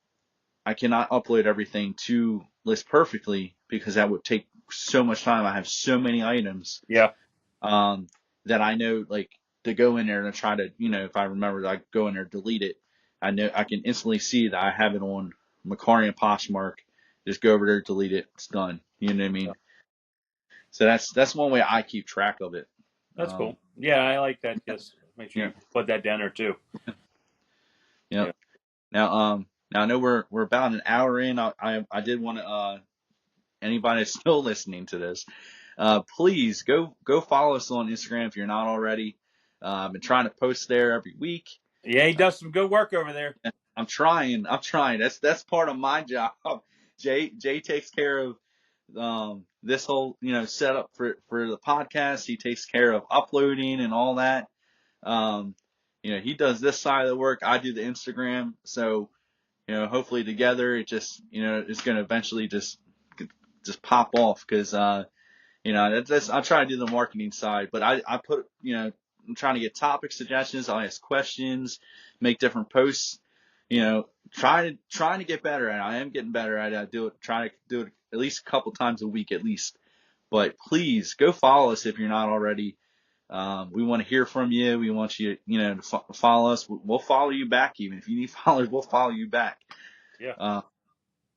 I cannot upload everything to List Perfectly, because that would take so much time. I have so many items Yeah, um, that I know, like, to go in there and try to, if I remember, I go in there, delete it. I know I can instantly see that I have it on Macari and Poshmark. Just go over there, delete it. It's done. You know what I yeah. mean? So that's one way I keep track of it. That's cool. Yeah, I like that. Just make sure Yeah. you put that down there too. Yeah. Yeah. Now I know we're about an hour in. I did want to anybody that's still listening to this, please go follow us on Instagram if you're not already. I've been trying to post there every week. Yeah, he does some good work over there. I'm trying. That's part of my job. Jay takes care of this whole setup for the podcast. He takes care of uploading and all that. Um, he does this side of the work. I do the Instagram. So hopefully together it just it's going to eventually just pop off because I'll try to do the marketing side, but I put I'm trying to get topic suggestions. I'll ask questions, make different posts. Trying to get better at it. I am getting better at it. I do it. Try to do it at least a couple times a week at least. But please go follow us if you're not already. We want to hear from you. We want you, to follow us. We'll follow you back. Even if you need followers, we'll follow you back. Yeah.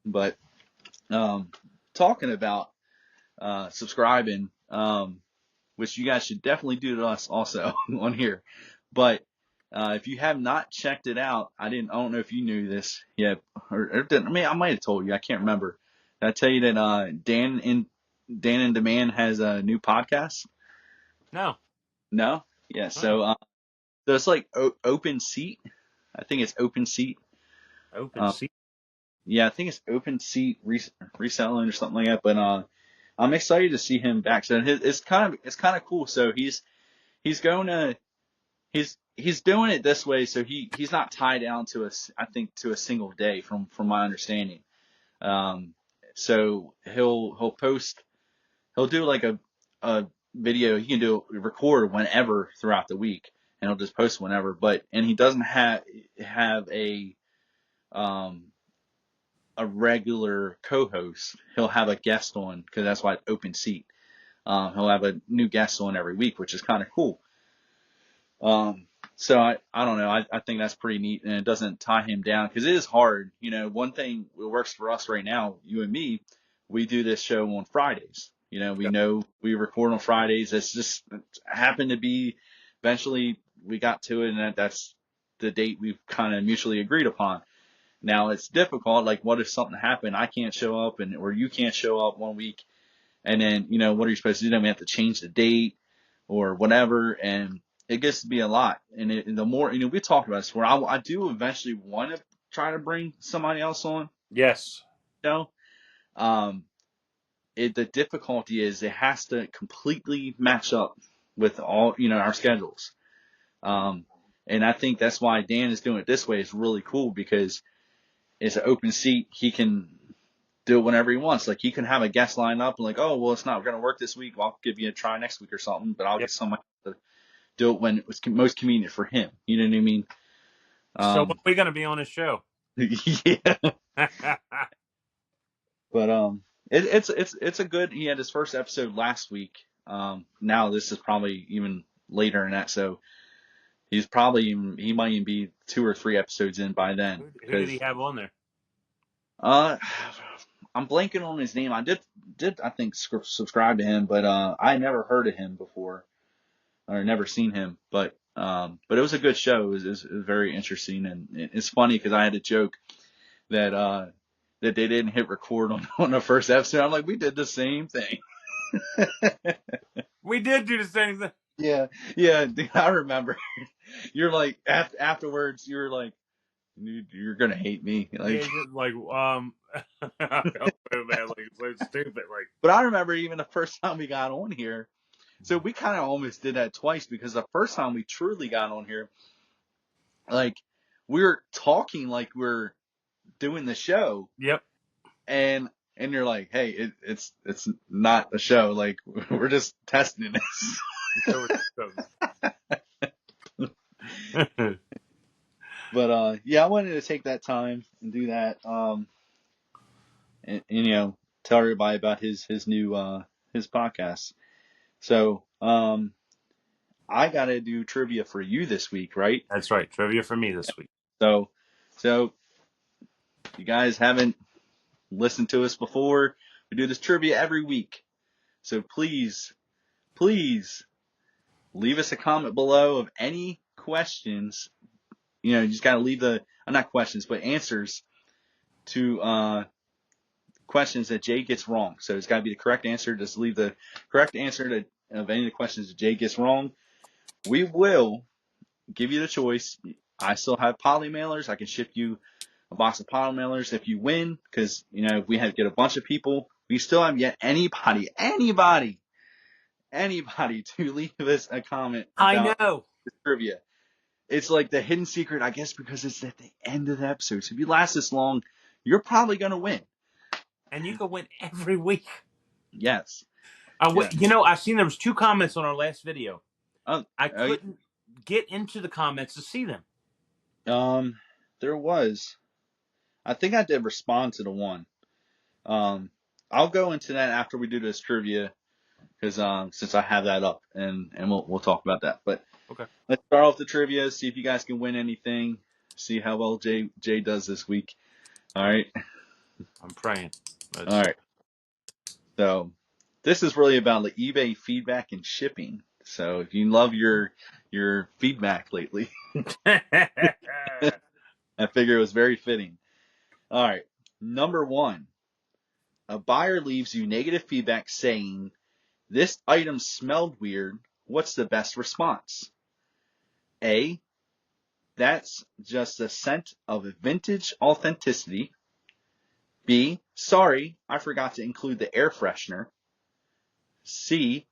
But talking about subscribing, which you guys should definitely do to us also on here. But if you have not checked it out, I don't know if you knew this yet, or I mean, I might have told you. I can't remember. Did I tell you that Dan in Demand has a new podcast? No. No. Yeah. Uh-uh. So it's like Open Seat. I think it's Open Seat. Open seat. Yeah, I think it's Open Seat Reselling or something like that. But I'm excited to see him back. So it's kind of cool. So he's going to he's doing it this way. So he's not tied down to a single day from my understanding. So he'll do like a video. He can record whenever throughout the week, and he'll just post whenever. And he doesn't have um a regular co-host. He'll have a guest on because that's why it's Open Seat. He'll have a new guest on every week, which is kind of cool. So I don't know. I think that's pretty neat, and it doesn't tie him down because it is hard. One thing that works for us right now, you and me, we do this show on Fridays. We Yeah. know we record on Fridays. It's just happened to be eventually we got to it, and that's the date we've kind of mutually agreed upon. Now it's difficult. Like, what if something happened? I can't show up, or you can't show up one week, and then what are you supposed to do? Then we have to change the date or whatever, and it gets to be a lot. And the more we talk about this, where I do eventually want to try to bring somebody else on. Yes. Um, the difficulty is it has to completely match up with all our schedules. And I think that's why Dan is doing it this way. It's really cool because it's an open seat. He can do it whenever he wants. Like, he can have a guest line up and like, oh, well, it's not going to work this week. Well, I'll give you a try next week or something, but I'll Yep. get somebody to do it when it was most convenient for him. You know what I mean? So when are we going to be on his show? Yeah. But it's a good. He had his first episode last week. Now this is probably even later than that, so he might even be 2 or 3 episodes in by then. Who did he have on there? Uh, I'm blanking on his name. I did I think subscribe to him, but I never heard of him before or never seen him. But it was a good show. It was very interesting, and it's funny because I had a joke that that they didn't hit record on the first episode. I'm like, we did the same thing. We did do the same thing. Yeah, dude, I remember. You're like afterwards. You were like, you're gonna hate me. Like, Yeah, just like I felt so bad, like it's so stupid. Like, but I remember even the first time we got on here. So we kind of almost did that twice because the first time we truly got on here, like, we were talking like we're doing the show, yep. and you're like, hey, it's not a show. Like, we're just testing this. But yeah, I wanted to take that time and do that. And tell everybody about his new his podcast. So I gotta do trivia for you this week, right? That's right. Trivia for me this week. So you guys haven't listened to us before. We do this trivia every week. So please leave us a comment below of any questions. You just gotta leave not questions, but answers to questions that Jay gets wrong. So it's got to be the correct answer. Just leave the correct answer of any of the questions that Jay gets wrong. We will give you the choice. I still have poly mailers. I can ship you a box of poly mailers if you win, because if we had to get a bunch of people, we still haven't yet anybody to leave us a comment I about know. this trivia. It's like the hidden secret, I guess, because it's at the end of the episode. So if you last this long, you're probably gonna win. And you can win every week. Yes. Yeah. I've seen there was 2 comments on our last video. Oh, I oh, couldn't get into the comments to see them. there was. I think I did respond to the one. I'll go into that after we do this trivia, because since I have that up, and we'll talk about that. But Okay. let's start off the trivia. See if you guys can win anything. See how well Jay does this week. All right. I'm praying. All right. So this is really about like eBay feedback and shipping. So if you love your feedback lately, I figure it was very fitting. All right. Number 1, a buyer leaves you negative feedback saying, "This item smelled weird. What's the best response?" A, that's just a scent of vintage authenticity. B, sorry, I forgot to include the air freshener. C,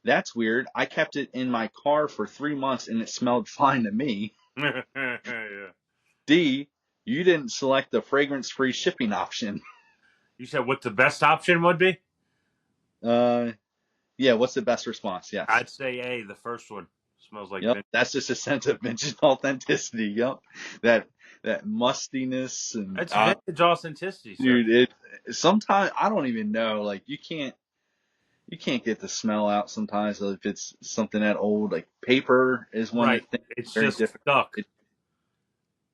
that's weird. I kept it in my car for 3 months and it smelled fine to me. Yeah. D, you didn't select the fragrance-free shipping option. You said what the best option would be? Uh, yeah, what's the best response? Yes. I'd say A, the first one. Smells like Yep, vintage. that's just a sense of vintage authenticity. Yep, that mustiness and That's vintage authenticity, sir. dude, it sometimes I don't even know. Like you can't get the smell out sometimes if it's something that old. Like paper is one Right. of the things It's very just difficult. stuck.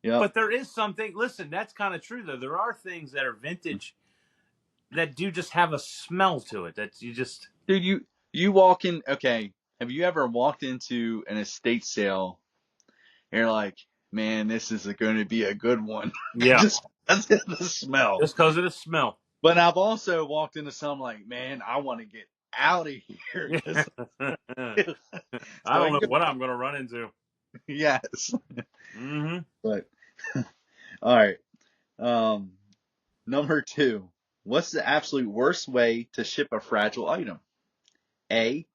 Yep, But there is something. Listen, that's kind of true though. There are things that are vintage that do just have a smell to it. That you just dude, you walk in. Okay, have you ever walked into an estate sale and you're like, man, this is going to be a good one, yeah, just because of the smell. just because of the smell. But I've also walked into some like, man, I want to get out of here Yeah. because I so don't it know can what I'm going to run into. yes. Mm-hmm. But all right. Um, number 2. What's the absolute worst way to ship a fragile item? A.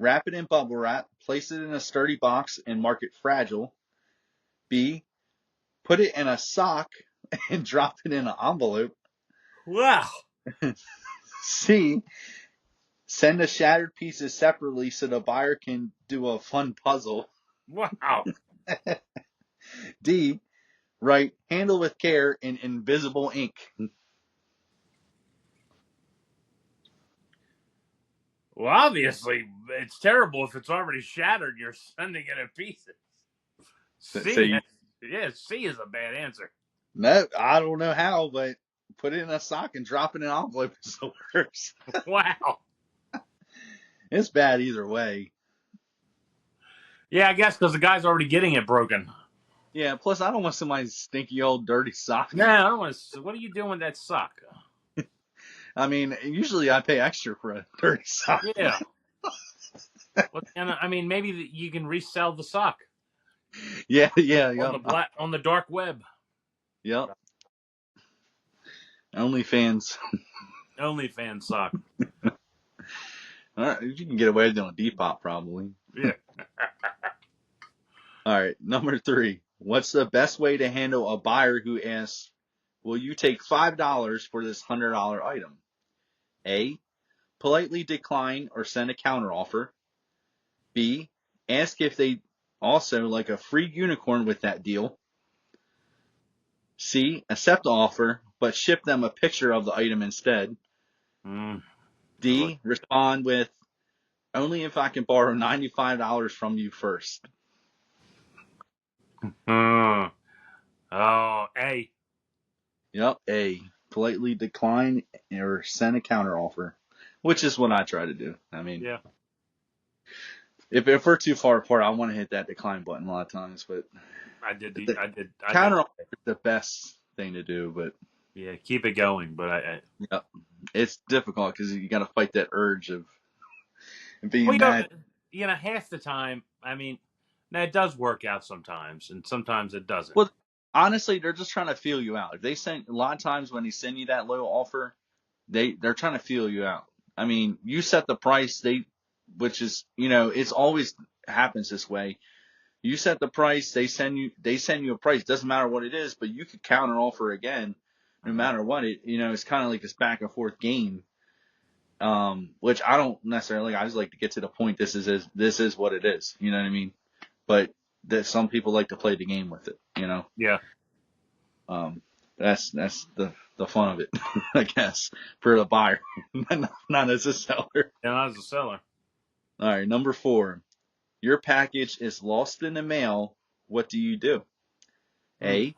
Wrap it in bubble wrap, place it in a sturdy box, and mark it fragile. B. Put it in a sock and drop it in an envelope. Wow. C. Send the shattered pieces separately so the buyer can do a fun puzzle. Wow. D. Write handle with care in invisible ink. Well, obviously, it's terrible if it's already shattered. You're sending it in pieces. So C, you yeah, C is a bad answer. no, I don't know how, but put it in a sock and drop it in an envelope is the worst. Wow. It's bad either way. Yeah, I guess because the guy's already getting it broken. Yeah, plus I don't want somebody's stinky old dirty sock. No, I don't want to. What are you doing with that sock? I mean, usually I pay extra for a dirty sock. Yeah. Well, and I mean, maybe you can resell the sock Yeah, yeah, on yep. the dark web. Yep. OnlyFans. OnlyFans sock. All right, you can get away with doing Depop probably. Yeah. All right, number 3. What's the best way to handle a buyer who asks, "Will you take $5 for this $100 item?" A. Politely decline or send a counteroffer. B. Ask if they also like a free unicorn with that deal. C. Accept the offer, but ship them a picture of the item instead. Mm. D. Respond with, "Only if I can borrow $95 from you first." Oh, A. Yep. A. Politely decline or send a counteroffer, which is what I try to do. I mean, Yeah. if we're too far apart, I want to hit that decline button a lot of times, but I did. the I did. counteroffer is the best thing to do, but Yeah, keep it going. But yep. It's difficult because you got to fight that urge of well, being mad. half the time, I mean, Now it does work out sometimes, and sometimes it doesn't. Well, honestly, they're just trying to feel you out. If they send a lot of times when they send you that low offer, they're trying to feel you out. I mean, you set the price, which is, it's always happens this way. You set the price, they send you a price. Doesn't matter what it is, but you could counter offer again, no matter what. It's kind of like this back and forth game. Which I don't necessarily. I just like to get to the point. This is what it is. You know what I mean? But that some people like to play the game with it. Yeah. Um, that's the fun of it, I guess, for the buyer, not as a seller. And I was a seller. All right, number 4. Your package is lost in the mail. What do you do? Hmm. A.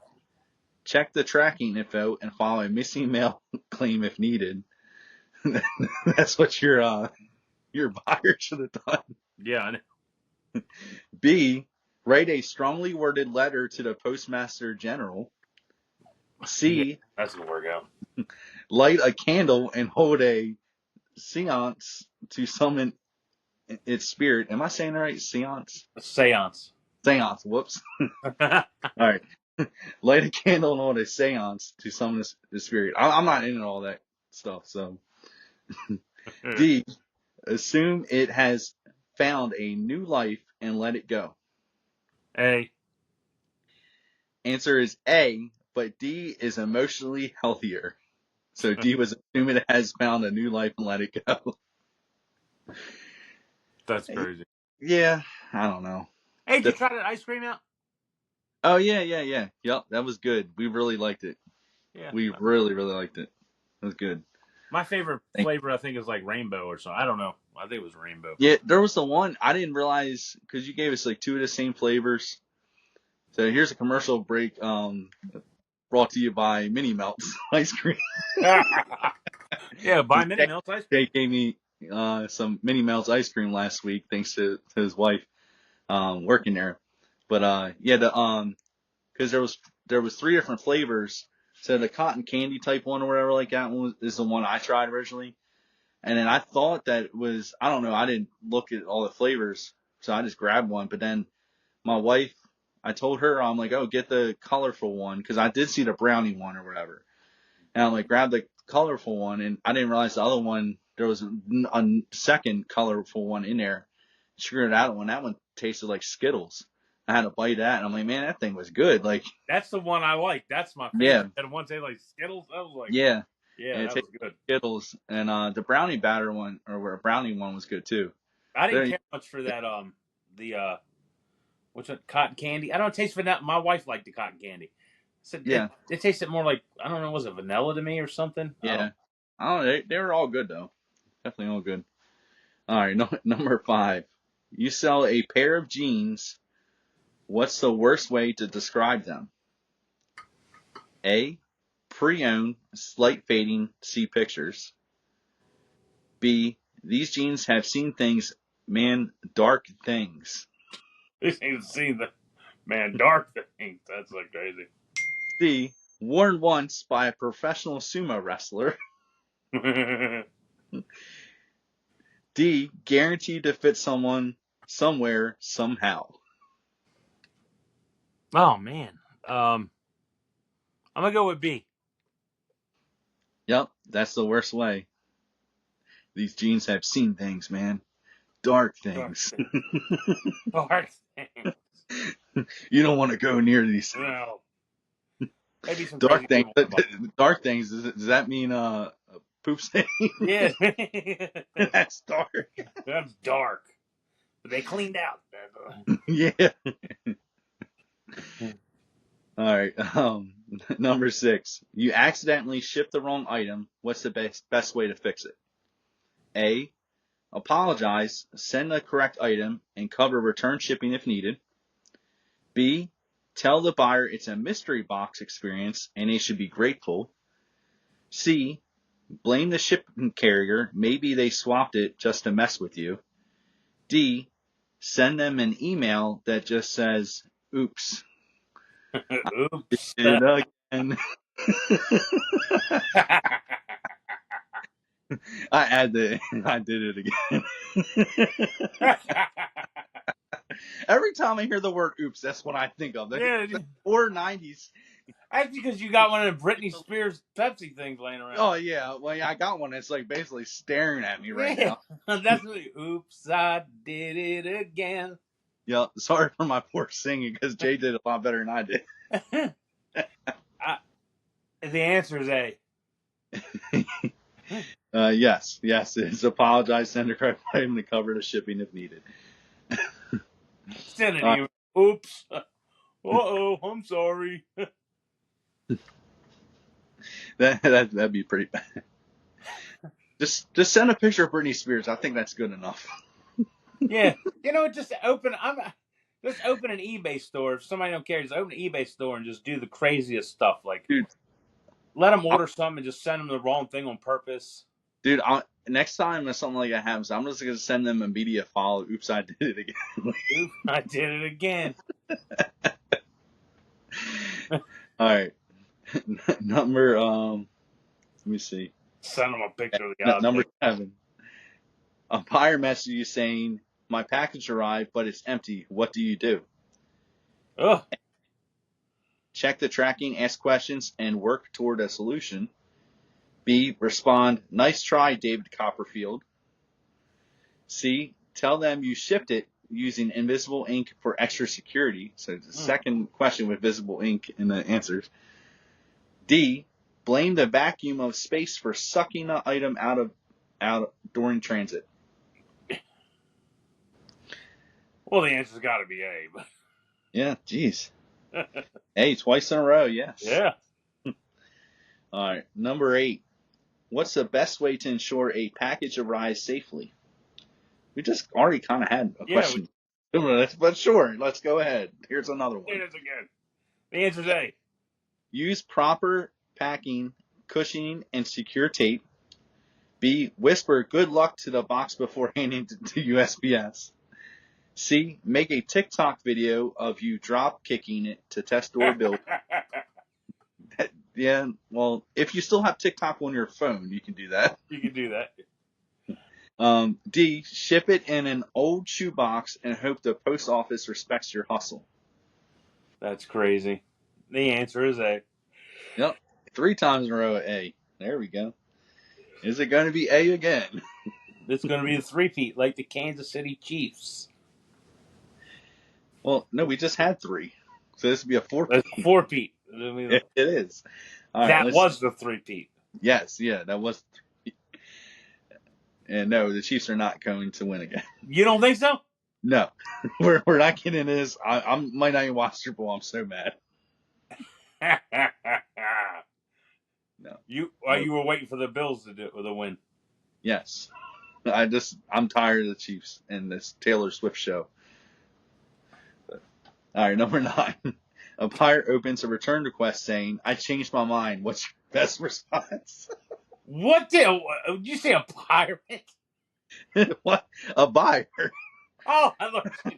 Check the tracking info and file a missing mail claim if needed. That's what your buyer should have done. Yeah. I know. B. Write a strongly worded letter to the Postmaster General. Yeah. C. That's gonna work out. Light a candle and hold a seance to summon its spirit. Am I saying that right? Seance? A seance. Seance. Whoops. All right. Light a candle and hold a seance to summon the spirit. I'm not into all that stuff. So D. Assume it has found a new life and let it go. A. Answer is A, but D is emotionally healthier. So D was assume it has found a new life and let it go. That's crazy. Yeah, I don't know. Hey, did you try that ice cream out? Oh yeah. Yep, that was good. We really liked it. Yeah. We really, really liked it. It was good. My favorite flavor, I think, is like rainbow or something. I don't know. I think it was rainbow. Yeah, there was the one I didn't realize because you gave us like 2 of the same flavors. So here's a commercial break. Brought to you by Mini Melts ice cream. Yeah, buy Minute Milk ice cream. Jake gave me some Mini Melts ice cream last week, thanks to his wife working there. But yeah, because there was 3 different flavors. So the cotton candy type one or whatever like that one is the one I tried originally. And then I thought that was, I don't know, I didn't look at all the flavors, so I just grabbed one. But then my wife, I told her, I'm like, oh, get the colorful one, because I did see the brownie one or whatever. And I'm like, grab the colorful one, and I didn't realize the other one, there was a second colorful one in there. Screwed that one. That one tasted like Skittles. I had to bite that, and I'm like, man, that thing was good. Like, That's the one I like. That's my yeah, favorite. And one tastes like Skittles. I was like, yeah. yeah, And it that was tasted good. like Skittles. And the brownie batter one, or a brownie one was good too. I didn't There, care much for that. The what's it? Cotton candy. I don't taste vanilla. My wife liked the cotton candy. So yeah, it tasted more like, I don't know. Was it vanilla to me or something? I don't. yeah. I don't know. They were all good though. Definitely all good. All right, number 5. You sell a pair of jeans. What's the worst way to describe them? A. Pre-owned, slight fading, see pictures. B. These jeans have seen things, man, dark things. This ain't seen the man dark things. That's like crazy. C. Worn once by a professional sumo wrestler. D. Guaranteed to fit someone, somewhere, somehow. Oh man. I'm gonna go with B. Yep, that's the worst way. These jeans have seen things, man. Dark Dark things. things. Dark things. You don't want to go near these Well, maybe some crazy dark things. people want to buy. Dark things. Does that mean poop stain? Yeah. That's dark. That's dark. But they cleaned out. Yeah. All right. Number 6. You accidentally shipped the wrong item. What's the best way to fix it? A. Apologize. Send the correct item and cover return shipping if needed. B. Tell the buyer it's a mystery box experience and they should be grateful. C. Blame the shipping carrier. Maybe they swapped it just to mess with you. D. Send them an email that just says, oops. Oops. Did it again. I did it again. Every time I hear the word "oops," that's what I think of. Yeah, The 490s. that's because you got one of the Britney Spears Pepsi things laying around. Oh yeah, well yeah, I got one that's like basically staring at me right Yeah, now. that's really, oops, I did it again. Yeah, sorry for my poor singing because Jay did a lot better than I did. The answer is A. Yes, it's apologize, send a correct item to cover the shipping if needed. Send an Uh, email. Oops. Uh-oh, I'm sorry. that'd be pretty bad. Just send a picture of Britney Spears. I think that's good enough. Yeah, just open an eBay store. If somebody don't care, just open an eBay store and just do the craziest stuff. Like, Dude, let them I, order something and just send them the wrong thing on purpose. dude, next time if something like that happens, I'm just gonna send them a media file. Oops, I did it again. Oops, I did it again. All right, number let me see. Send them a picture of the Number object. 7. A buyer messages you saying, "My package arrived, but it's empty. What do you do?" Ugh. Check the tracking, ask questions, and work toward a solution. B. Respond, "Nice try, David Copperfield." C. Tell them you shipped it using invisible ink for extra security. So the second question with visible ink in the answers. D. Blame the vacuum of space for sucking the item out during transit. Well, the answer's got to be A. But Yeah, geez. A, twice in a row, yes. yeah. All right, number 8. What's the best way to ensure a package arrives safely? We just already kind of had a Yeah, we question. But sure, let's go ahead. Here's another did one. it again. The answer's A. Use proper packing, cushioning, and secure tape. B. Whisper good luck to the box before handing it to USPS. C. Make a TikTok video of you drop kicking it to test durability. Yeah, well, if you still have TikTok on your phone, you can do that. You can do that. D. Ship it in an old shoebox and hope the post office respects your hustle. That's crazy. The answer is A. Yep, 3 times in a row at A. There we go. Is it going to be A again? It's going to be the three-peat, like the Kansas City Chiefs. Well, no, we just had 3. So this would be a 4-peat. That's four-peat. I mean, It is. All right, that was the three-peat. Yes, yeah, that was. And no, the Chiefs are not going to win again. You don't think so? No, we're not getting this. I might not even watch Super Bowl. I'm so mad. No. You Nope. you were waiting for the Bills to do the win. Yes, I'm tired of the Chiefs and this Taylor Swift show. But, all right, number 9. A buyer opens a return request saying, "I changed my mind. What's your best response?" What did you say? A pirate? What? A buyer? Oh, I love you.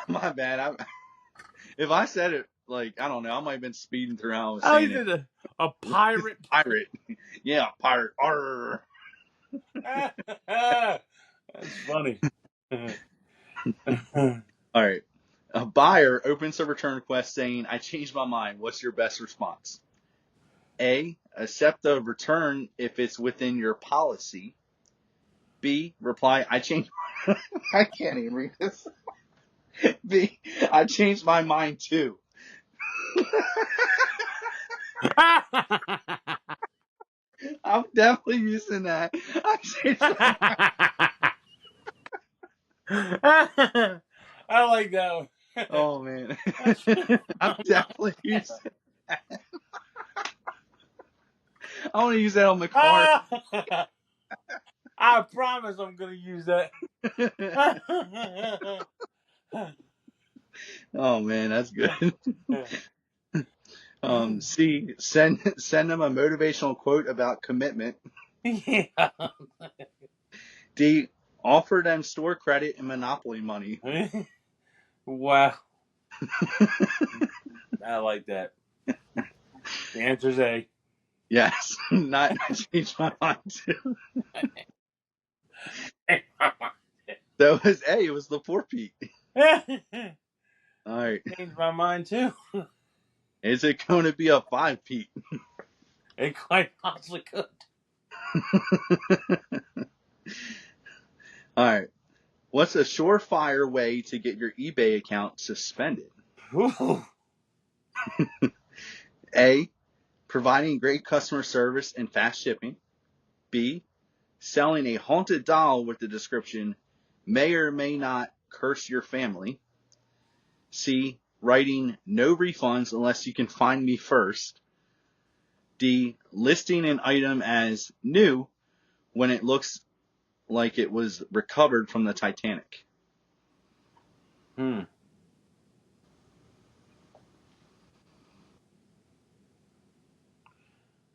My bad. If I said it like I don't know, I might have been speeding through how I was Oh, saying he it. said a pirate. Pirate. Yeah, pirate. Arr. That's funny. All right. A buyer opens a return request saying, "I changed my mind. What's your best response?" A. Accept the return if it's within your policy. B. Reply, "I changed my I can't even read this. B. I changed my mind too." I'm definitely using that. I changed my mind. I like that one. Oh man. I'm definitely using that. I want to use that on the car. I promise I'm going to use that. Oh man, that's good. C. Send them a motivational quote about commitment. Yeah. D. Offer them store credit and monopoly money. Wow. I like that. The answer's A. Yes, not changed my mind too. That was it was the 4 Pete. All right, Changed my mind too. is it going to be a 5 Pete? It quite possibly could. All right, what's a surefire way to get your eBay account suspended? Ooh. A, providing great customer service and fast shipping. B, selling a haunted doll with the description may or may not curse your family. C, writing no refunds unless you can find me first. D, listing an item as new when it looks like it was recovered from the Titanic. I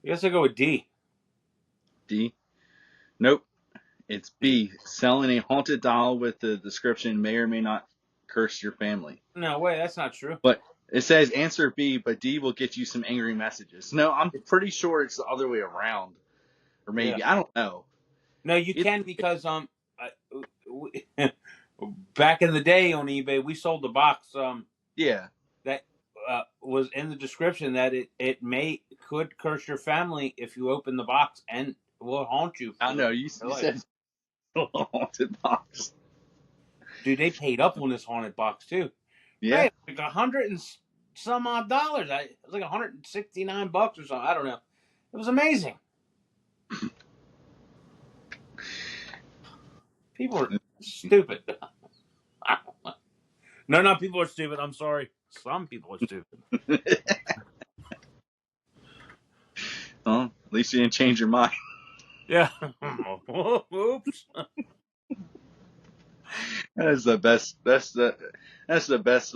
guess I'll go with D. D, nope, it's D. B, selling a haunted doll with the description may or may not curse your family. No, wait, that's not true. But it says answer B, but D will get you some angry messages. No, I'm It's, pretty sure it's the other way around. Or yeah. maybe. I don't know. No, you It, can because back in the day on eBay, we sold the box yeah. that was in the description that could curse your family if you open the box and will haunt you I for the know. rest You of your life. said haunted box. Dude, they paid up on this haunted box too. Yeah. Right, like $100 and some odd dollars. It was like $169 or something. I don't know. It was amazing. People are stupid. No, not people are stupid. I'm sorry. Some people are stupid. Well, at least you didn't change your mind. Yeah. Oops. That's the best. That's the best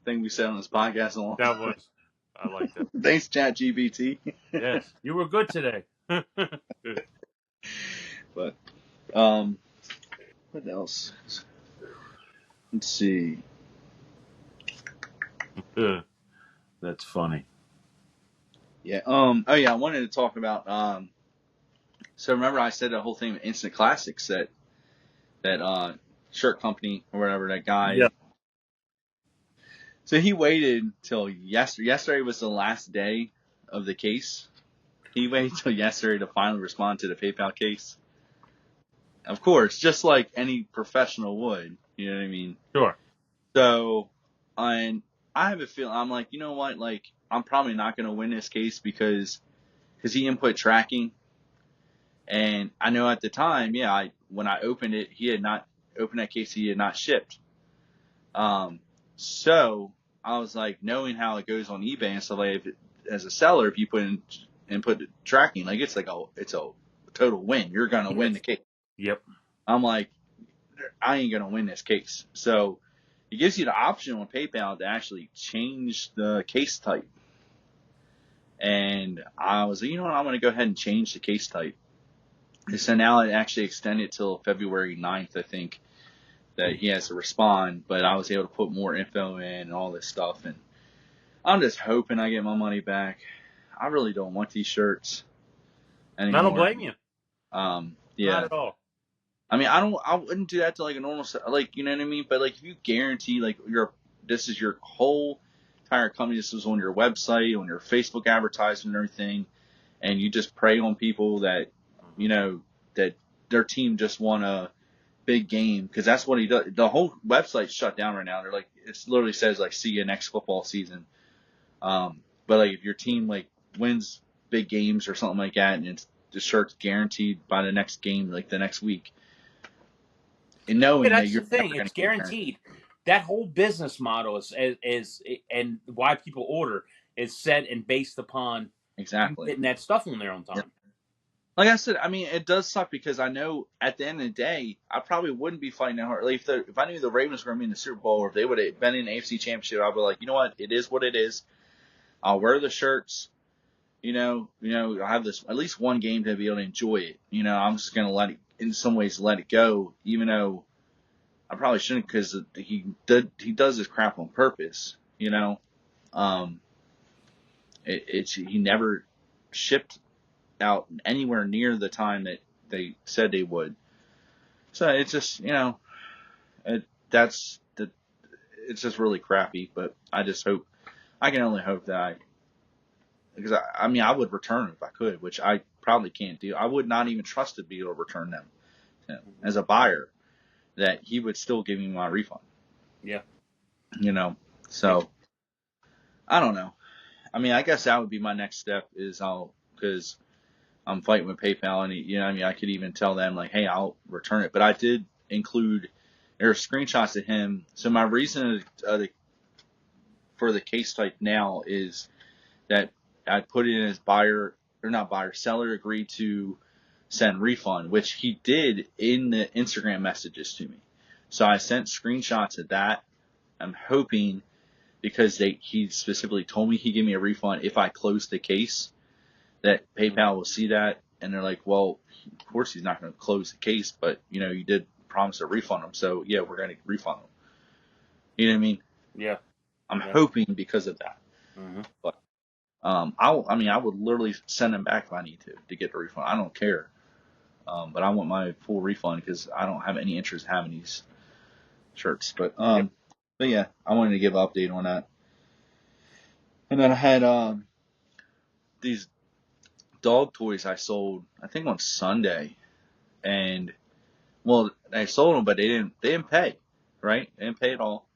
thing we said on this podcast in a long That time. was. I like that. Thanks, ChatGPT. Yes, you were good today. But what else? Let's see. That's funny. Yeah. Oh yeah. I wanted to talk about. So remember I said that whole thing with Instant Classics that shirt company or whatever that Yeah. guy. So he waited till yesterday. Yesterday was the last day of the case. He waited till yesterday to finally respond to the PayPal case. Of course, just like any professional would. You know what I mean? Sure. So, and I have a feeling. I'm like, you know what? Like, I'm probably not going to win this case because he input tracking, and I know at the time, yeah, when I opened it, he had not opened that case. He had not shipped. So I was like, knowing how it goes on eBay and stuff like, as a seller, if you input tracking, like it's a total win. You're gonna win Yes. the case. Yep. I'm like, I ain't gonna win this case. So it gives you the option on PayPal to actually change the case type. And I was like, you know what, I'm gonna go ahead and change the case type. And so now it actually extended till February 9th, I think, that he has to respond, but I was able to put more info in and all this stuff, and I'm just hoping I get my money back. I really don't want these shirts I don't anymore. blame you. Not Yeah. at all. I mean, I wouldn't do that to like a normal, like, you know what I mean? But like, if you guarantee, like, this is your whole entire company, this is on your website, on your Facebook advertisement and everything, and you just prey on people that, you know, that their team just won a big game, because that's what he does. The whole website's shut down right now. They're like, it literally says like, see you next football season. But like if your team like wins big games or something like that, and it's the shirt's guaranteed by the next game, like the next week, and Yeah, knowing that that's the you're thing. never going It's to get guaranteed. guaranteed. That whole business model is and why people order is set and based upon you Exactly. getting that stuff on there on Yeah. time. Like I said, I mean, it does suck because I know at the end of the day, I probably wouldn't be fighting that hard. Like if I knew the Ravens were going to be in the Super Bowl, or if they would have been in the AFC Championship, I'd be like, you know what, it is what it is. I'll wear the shirts. I have this at least one game to be able to enjoy it. I'm just gonna in some ways, let it go, even though I probably shouldn't, because he does this crap on purpose. Um, he never. shipped out anywhere near the time that they said they would. So it's just, it, that's the, it's just really crappy. But I can only hope that because I mean, I would return them if I could, which I probably can't do. I would not even trust to be able to return them as a buyer, that he would still give me my refund. Yeah. So Yeah. I don't know. I mean, I guess that would be my next step is because I'm fighting with PayPal, and I mean, I could even tell them like, hey, I'll return it. But I did include there are screenshots of him. So my reason for the case type now is that I put it in as seller agreed to send refund, which he did in the Instagram messages to me. So I sent screenshots of that. I'm hoping because he specifically told me he'd give me a refund if I closed the case, that PayPal will see that and they're like, well, of course he's not going to close the case, but you did promise to refund him, so yeah, we're going to refund him. You know what I mean? Yeah. I'm Yeah. hoping because of that. Mm-hmm. But I would literally send him back if I need to get the refund. I don't care. But I want my full refund because I don't have any interest in having these shirts. Yep. But yeah, I wanted to give an update on that. And then I had these dog toys I sold, I think on Sunday, and well, I sold them, but they didn't pay, right? They didn't pay at all.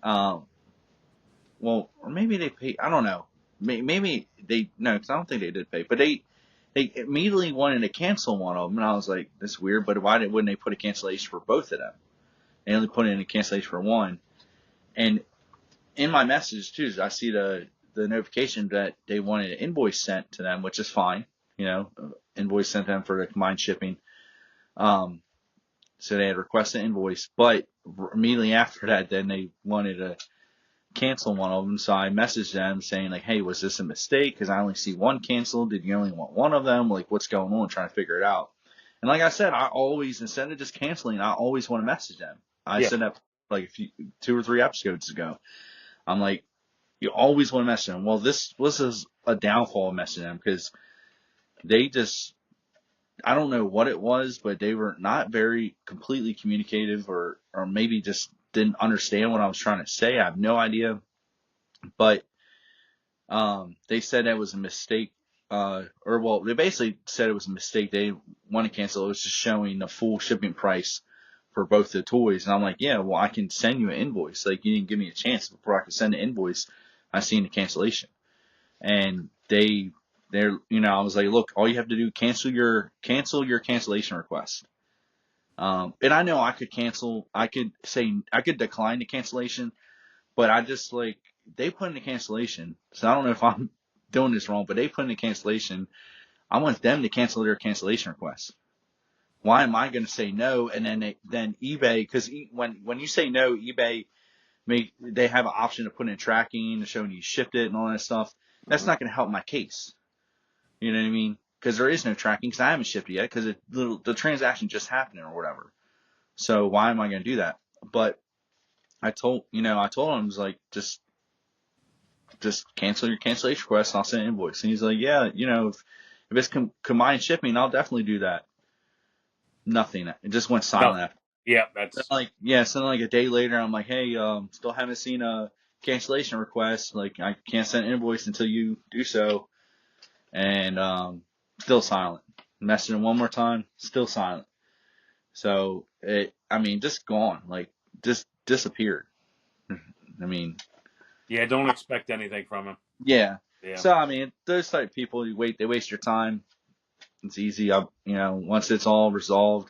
Well, or maybe they paid. I don't know. Maybe no, because I don't think they did pay. But they immediately wanted to cancel one of them, and I was like, that's weird. But wouldn't they put a cancellation for both of them? They only put in a cancellation for one. And in my message too, I see the notification that they wanted an invoice sent to them, which is fine. Invoice sent them for the combined shipping. So they had requested an invoice, but immediately after that, then they wanted to cancel one of them. So I messaged them saying like, hey, was this a mistake? Because I only see one canceled. Did you only want one of them? Like, what's going on? Trying to figure it out. And like I said, I always, instead of just canceling, I always want to message them. I said that like 2 or 3 episodes ago. I'm like, you always want to message them. Well, this is a downfall of messaging them because they just, I don't know what it was, but they were not very completely communicative, or maybe just didn't understand what I was trying to say. I have no idea. But they said that was a mistake, they basically said it was a mistake. They didn't want to cancel. It was just showing the full shipping price for both the toys. And I'm like, yeah, well, I can send you an invoice. Like, you didn't give me a chance before I could send the invoice. I seen the cancellation. And I was like, look, all you have to do, cancel your cancellation request. And I know I could decline the cancellation, but I just like, they put in the cancellation. So I don't know if I'm doing this wrong, but they put in the cancellation. I want them to cancel their cancellation request. Why am I going to say no? And then eBay, because when you say no, eBay they have an option to put in tracking, showing you shipped it and all that stuff. That's not going to help my case. You know what I mean? Because there is no tracking because I haven't shipped it yet because the transaction just happened or whatever. So why am I going to do that? But I told him, I was like, just cancel your cancellation request and I'll send an invoice. And he's like, yeah, if it's combined shipping, I'll definitely do that. Nothing. It just went silent after. Yeah, So like a day later, I'm like, hey, still haven't seen a cancellation request. Like, I can't send an invoice until you do so. And still silent. Messaging him one more time, still silent. So just gone, like just disappeared. I mean, yeah. Don't expect anything from him. yeah. Yeah. So those type of people, they waste your time. It's easy. Once it's all resolved,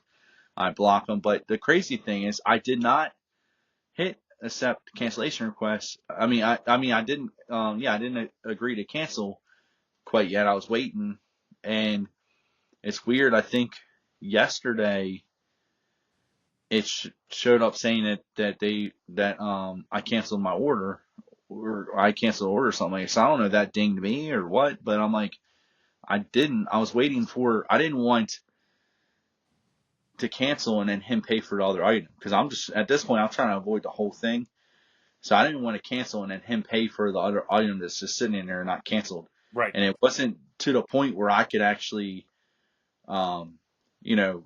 I block them. But the crazy thing is, I did not hit accept cancellation requests. I didn't. I didn't agree to cancel quite yet. I was waiting, and it's weird. I think yesterday it showed up saying that I canceled my order, or I canceled the order or something like that. So I don't know if that dinged me or what, but I'm like, I didn't. I was waiting I didn't want to cancel and then him pay for the other item because I'm just at this point I'm trying to avoid the whole thing. So I didn't want to cancel and then him pay for the other item that's just sitting in there and not canceled. Right. And it wasn't to the point where I could actually, you know,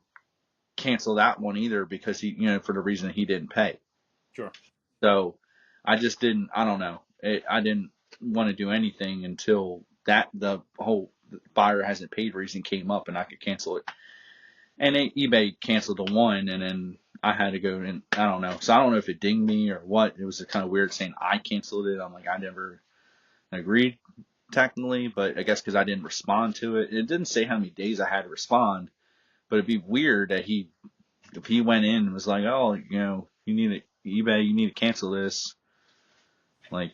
cancel that one either because he, for the reason he didn't pay. Sure. So I just didn't. I don't know. I didn't want to do anything until the whole buyer hasn't paid reason came up and I could cancel it. And eBay canceled the one, and then I had to go and I don't know. So I don't know if it dinged me or what. It was kind of weird saying I canceled it. I'm like, I never agreed technically, but I guess because I didn't respond to it. It didn't say how many days I had to respond, but it'd be weird that if he went in and was like, oh, you need to eBay, you need to cancel this, like,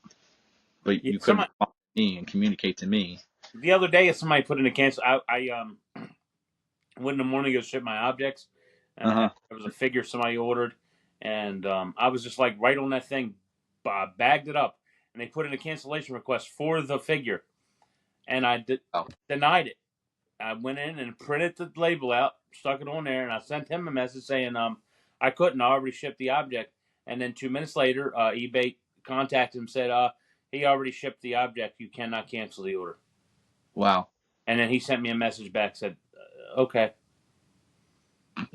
but Yeah, you couldn't somebody respond to me and communicate to me. the other day, somebody put in a cancel. I went in the morning to go ship my objects, Uh and huh. there was a figure somebody ordered, and I was just like right on that thing, bagged it up, and they put in a cancellation request for the figure, and I Oh, denied it. I went in and printed the label out, stuck it on there, and I sent him a message saying I couldn't. I already shipped the object, and then 2 minutes later, eBay contacted him, said he already shipped the object. You cannot cancel the order. wow. And then he sent me a message back, said okay.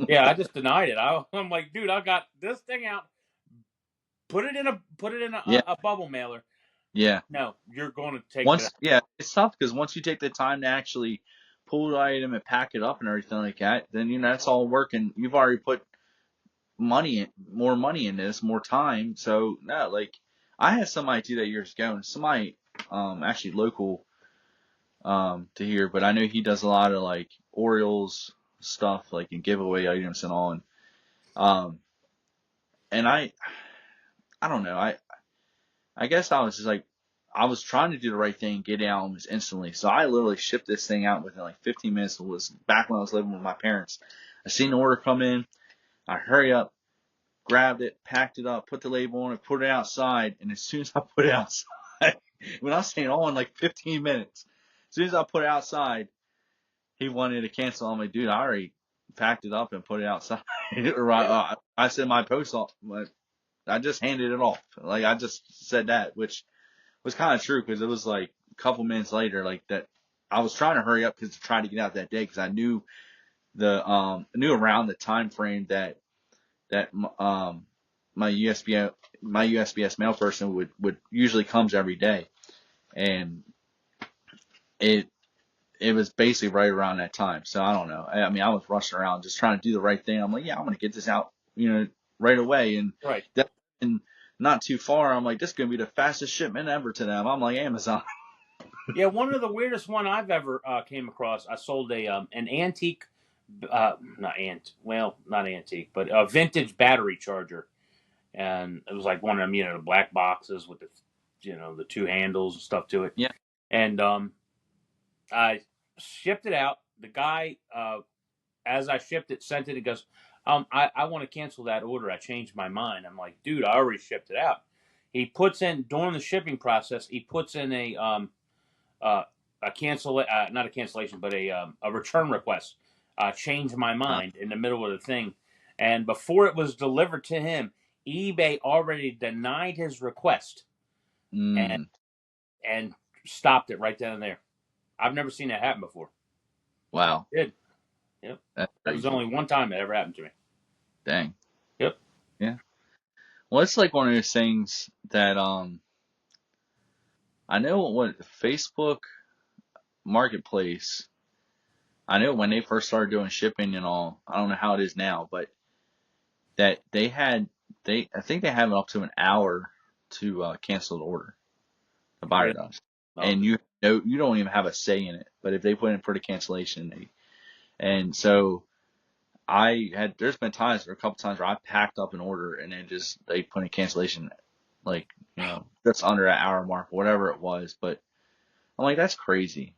Yeah, I just denied it. I'm like, dude, I got this thing out. Put it in Yeah. a bubble mailer. Yeah. No, you're going to take it out. Yeah, it's tough because once you take the time to actually pull the item and pack it up and everything like that, then that's all work, and you've already put more money in this, more time. So no, like I had somebody do that years ago, and somebody actually local to here, but I know he does a lot of like Orioles stuff, like and giveaway items and all, um, and I don't know, I guess I was just like, I was trying to do the right thing, get it out almost instantly. So I literally shipped this thing out within like 15 minutes. It was back when I was living with my parents. I seen the order come in. I hurry up, grabbed it, packed it up, put the label on it, put it outside. And as soon as I put it outside, when I was saying all in like 15 minutes, as soon as I put it outside, he wanted to cancel. I'm like, dude, I already packed it up and put it outside. Or Yeah, I said my post off. I just handed it off. Like I just said that, which was kind of true because it was like a couple minutes later, like that. I was trying to hurry up because to try to get out that day because I knew knew around the time frame that my USPS mail person would usually comes every day, and it it was basically right around that time. So I don't know. I mean, I was rushing around just trying to do the right thing. I'm like, yeah, I'm gonna get this out, right away, and right. that. And not too far, I'm like, this is gonna be the fastest shipment ever to them. I'm like Amazon. Yeah, one of the weirdest one I've ever came across. I sold an antique, not antique, but a vintage battery charger, and it was like one of them, the black boxes with the two handles and stuff to it, Yeah. and I shipped it out. The guy, as I shipped it, sent it. He goes, I want to cancel that order. I changed my mind. I'm like, dude, I already shipped it out. He puts in during the shipping process. He puts in uh, not a cancellation, but a return request. Changed my Uh, mind in the middle of the thing, and before it was delivered to him, eBay already denied his request and mm, and stopped it right then and there. I've never seen that happen before. wow. It did. Yep. That's That was crazy. only one time it ever happened to me. Dang. Yep. Yeah. Well, it's like one of those things that I know what Facebook Marketplace. I know when they first started doing shipping and all. I don't know how it is now, but that I think they have up to an hour to cancel the order. The buyer Really? does, Okay. and you don't even have a say in it. But if they put in for the cancellation, and so there's been times or a couple times where I packed up an order and then just they put in cancellation like just under an hour mark or whatever it was. But I'm like, that's crazy.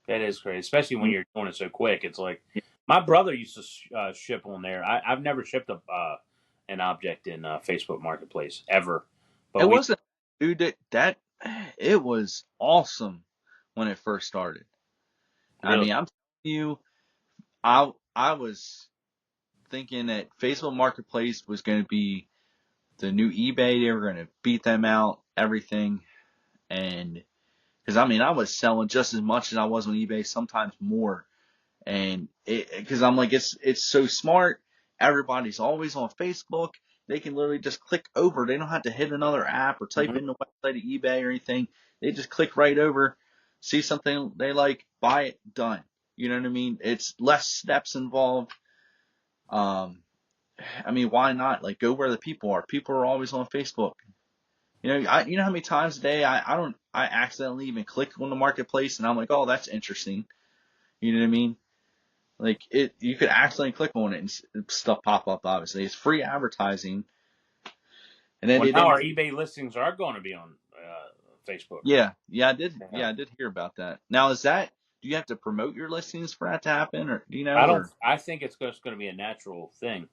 That is crazy, especially when Mm, you're doing it so quick. It's like my brother used to ship on there. I've never shipped an object in Facebook Marketplace ever, It but we wasn't, dude. That it was awesome when it first started. I really mean, I'm telling you, I was thinking that Facebook Marketplace was going to be the new eBay. They were going to beat them out, everything, and Because I mean, I was selling just as much as I was on eBay, sometimes more. And because I'm like, it's so smart. Everybody's always on Facebook. They can literally just click over. They don't have to hit another app or type Hmm. in the website of eBay or anything. They just click right over, see something they like, buy it, done. You know what I mean? It's less steps involved. Um, I mean, why not? Like, go where the people are. People are always on Facebook. You know how many times a day I accidentally even click on the marketplace and I'm like, oh, that's interesting. You know what I mean? Like you could accidentally click on it and stuff pop up. Obviously, it's free advertising, and then Well, they now didn't. our eBay listings are going to be on Facebook. Yeah, I did hear about that. Now, do you have to promote your listings for that to happen, or do you I know, don't. or I think it's just going to be a natural thing.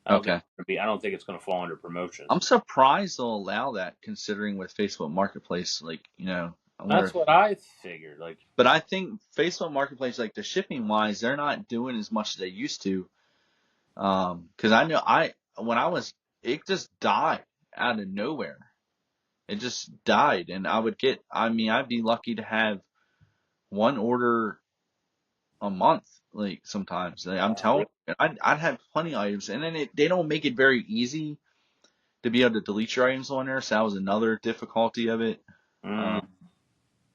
okay? I don't think it's going to fall under promotion. I'm surprised they'll allow that, considering with Facebook Marketplace, like I wonder That's if. what I figured. Like, But I think Facebook Marketplace, like the shipping wise, they're not doing as much as they used to. Because I know when I was, it just died out of nowhere. It just died, and I mean, I'd be lucky to have one order a month, like sometimes. Like, I'm telling really? you, I'd have plenty of items, and then they don't make it very easy to be able to delete your items on there, so that was another difficulty of it. Mm, Um,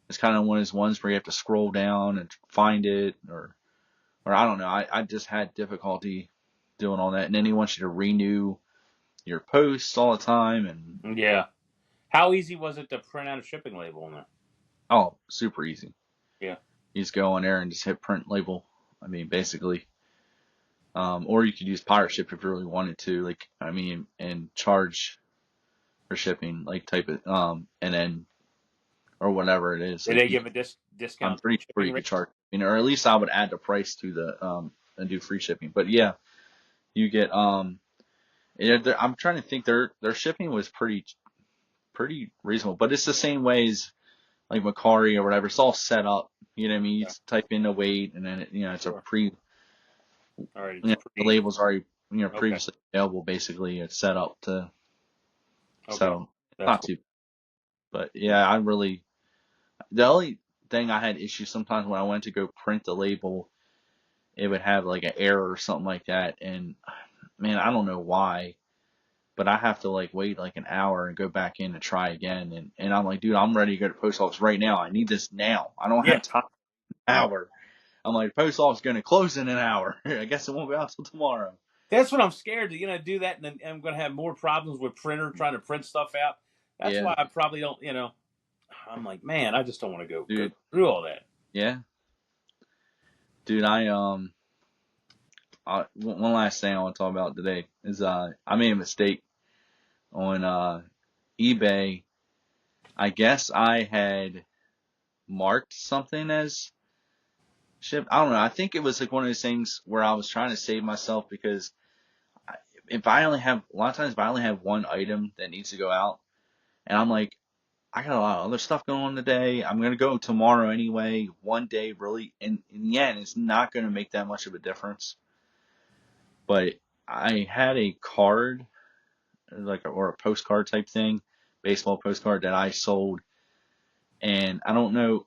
it's kind of one of those ones where you have to scroll down and find it, or I don't know. I just had difficulty doing all that, and then he wants you to renew your posts all the time, and yeah. How easy was it to print out a shipping label on that? oh, super easy. Yeah. You just go on there and just hit print label. I mean, basically, or you could use pirate ship if you really wanted to, like, I mean, and charge for shipping, like type it, and then, or whatever it is. Did Like, they give a I'm discount pretty sure shipping you rate? could charge, or at least I would add the price to and do free shipping. But yeah, you get, yeah, I'm trying to think their shipping was pretty reasonable, but it's the same way as like Macari or whatever. It's all set up. You know what I mean? You Yeah. just type in the weight and then it's a Sure. All right. It's the pre. label's already Okay. previously available. Basically, it's set up to Okay. so it's That's not cool. too. But yeah, the only thing I had issues sometimes when I went to go print the label, it would have like an error or something like that, and man, I don't know why, but I have to like wait like an hour and go back in and try again, and I'm like, dude, I'm ready to go to post office right now. I need this now. I don't Yeah. have time. Hour. I'm like, post office going to close in an hour. I guess it won't be out till tomorrow. That's what I'm scared to, do that, and then I'm going to have more problems with printer trying to print stuff out. That's Yeah, why I probably don't. I'm like, man, I just don't want to go dude. through all that. Yeah, dude. One last thing I want to talk about today is I made a mistake on eBay. I guess I had marked something as shipped. I don't know. I think it was like one of those things where I was trying to save myself because if I only have a lot of times if I only have one item that needs to go out, and I'm like, I got a lot of other stuff going on today. I'm gonna go tomorrow anyway. One day really, in the end, it's not gonna make that much of a difference. But I had a card, or a postcard type thing, baseball postcard that I sold, and I don't know.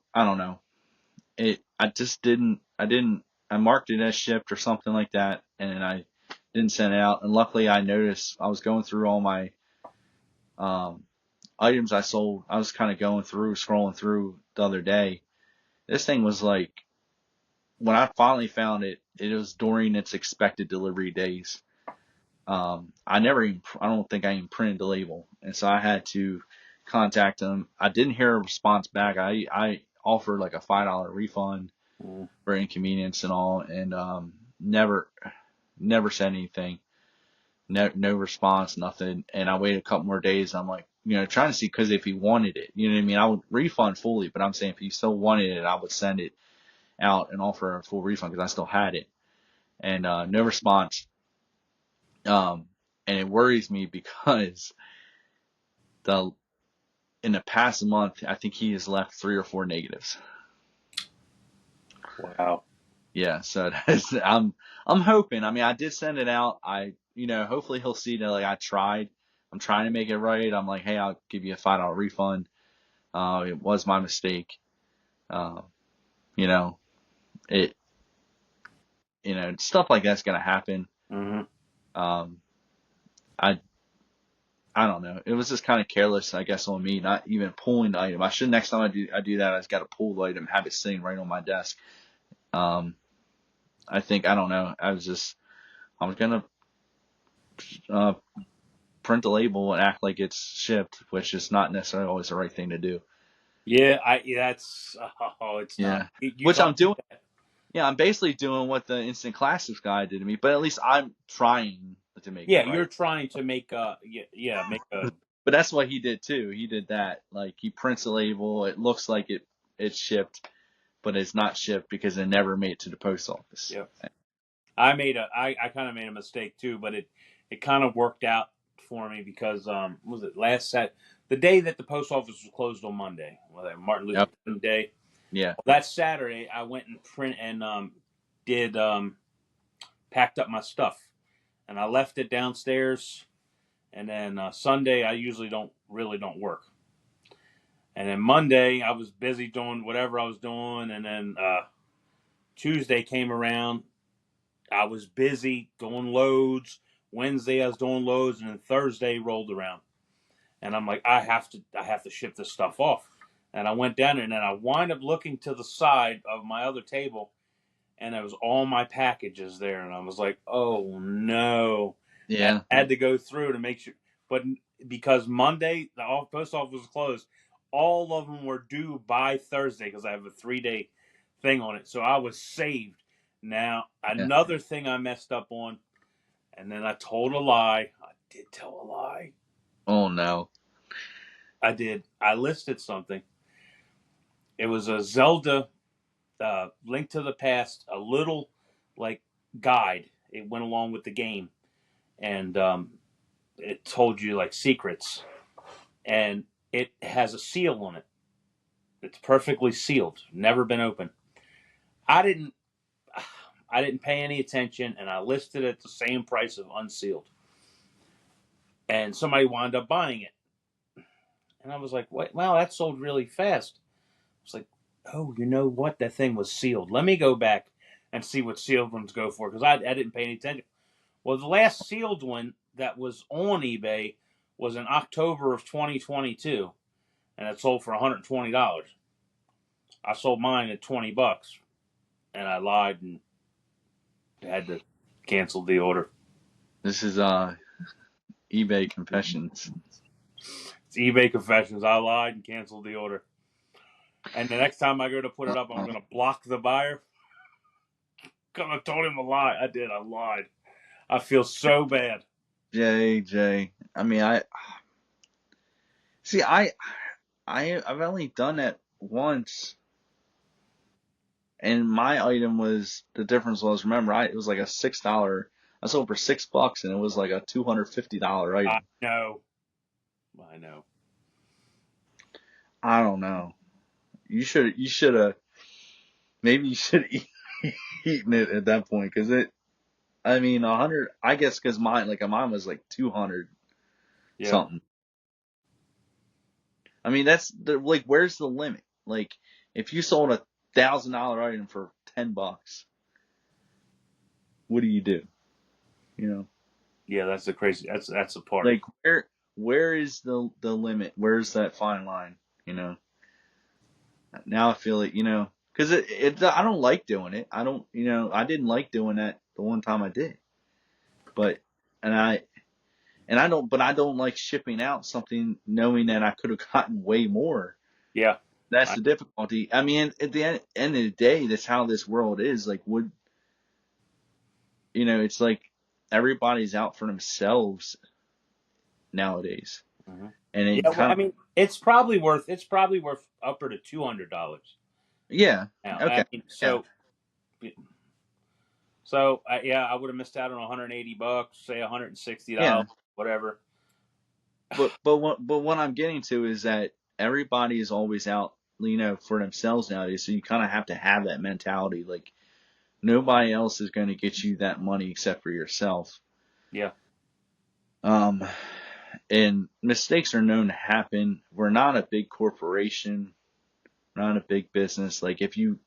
I just didn't, I marked it as shipped or something like that, and I didn't send it out. And luckily, I noticed I was going through all my um, items I sold. I was kind of scrolling through the other day. This thing was like, when I finally found it, it was during its expected delivery days. I don't think I even printed the label, and so I had to contact them. I didn't hear a response back. I offered like a $5 refund Mm. for inconvenience and all, and never said anything. No response, nothing. And I waited a couple more days. I'm like, trying to see because if he wanted it, you know what I mean. I would refund fully, but I'm saying if he still wanted it, I would send it out and offer a full refund because I still had it. And no response. And it worries me because the in the past month, I think he has left 3 or 4 negatives. Wow. Yeah, so I'm hoping. I mean, I did send it out. Hopefully he'll see that like I tried. I'm trying to make it right. I'm like, hey, I'll give you a $5 refund. It was my mistake. Um, you know, it, stuff like that's going to happen. Mm-hmm. Um, I, I don't know. It was just kind of careless, I guess, on me, not even pulling the item. I should, next time I do that, I just got to pull the item, have it sitting right on my desk. Um, I think, I don't know. I was going to, print the label and act like it's shipped, which is not necessarily always the right thing to do. Yeah, that's it's not. Yeah. You Which told I'm me doing. that. Yeah, I'm basically doing what the instant classics guy did to me, but at least I'm trying to make it Yeah, you're right. trying to make make a But that's what he did too. He did that. Like he prints a label, it looks like it's shipped, but it's not shipped because it never made it to the post office. yeah. I kind of made a mistake too, but it kind of worked out for me because what was it the day that the post office was closed on Monday, well, that Martin Luther Yep. King Day. Yeah. Well, that Saturday I went and did packed up my stuff and I left it downstairs. And then Sunday I usually don't work. And then Monday I was busy doing whatever I was doing, and then Tuesday came around. I was busy doing loads. Wednesday I was doing loads, and then Thursday rolled around, and I'm like, I have to ship this stuff off. And I went down there, and then I wind up looking to the side of my other table, and there was all my packages there, and I was like, oh no. And Yeah. I had to go through to make sure, but because Monday the post office was closed, all of them were due by Thursday because I have a 3 day thing on it, so I was saved. Now Yeah. another thing I messed up on, and then I told a lie. I did tell a lie. Oh no. I did. I listed something. It was a Zelda Link to the Past, a little like guide. It went along with the game, and it told you like secrets, and it has a seal on it. It's perfectly sealed, never been opened. I didn't. I didn't pay any attention, and I listed it at the same price of unsealed. And somebody wound up buying it, and I was like, "What? Wow, that sold really fast." It's like, oh, you know what? That thing was sealed. Let me go back and see what sealed ones go for because I didn't pay any attention. Well, the last sealed one that was on eBay was in October of 2022, and it sold for $120. I sold mine at $20, and I lied and had to cancel the order. This is eBay confessions. It's eBay confessions. I lied and canceled the order. And the next time I go to put it up, I'm going to block the buyer because I told him a lie. I did. I lied. I feel so bad. Jay. I mean, I see. I've only done that once, and my item was the difference was remember it was like a $6. I sold for $6, and it was like a $250 I item. know. I know. I don't know. You should have maybe you should have eaten it at that point because it. I mean, 100. I guess because mine was like 200 Yeah. something. I mean, that's the like, where's the limit? Like, if you sold $1,000 item for $10, what do you do? You know, Yeah, that's the crazy. That's a part. like where is the limit? Where's that fine line? You know, now I feel it. Because I don't like doing it. I don't. I didn't like doing that the one time I did. But and I and I don't. But I don't like shipping out something knowing that I could have gotten way more. Yeah. That's I, the difficulty. I mean, at the end of the day, that's how this world is. Like, it's like everybody's out for themselves nowadays, mhm. and it Yeah. Well, kind I of, mean, it's probably worth up to $200 yeah, now. I okay, mean, yeah, yeah, I would have missed out on $180, say $160, yeah. whatever. But what I'm getting to is that everybody is always out, for themselves nowadays. So you kind of have to have that mentality. Like nobody else is going to get you that money except for yourself. Yeah. Um, and mistakes are known to happen. We're not a big corporation. not a big business. Like if you,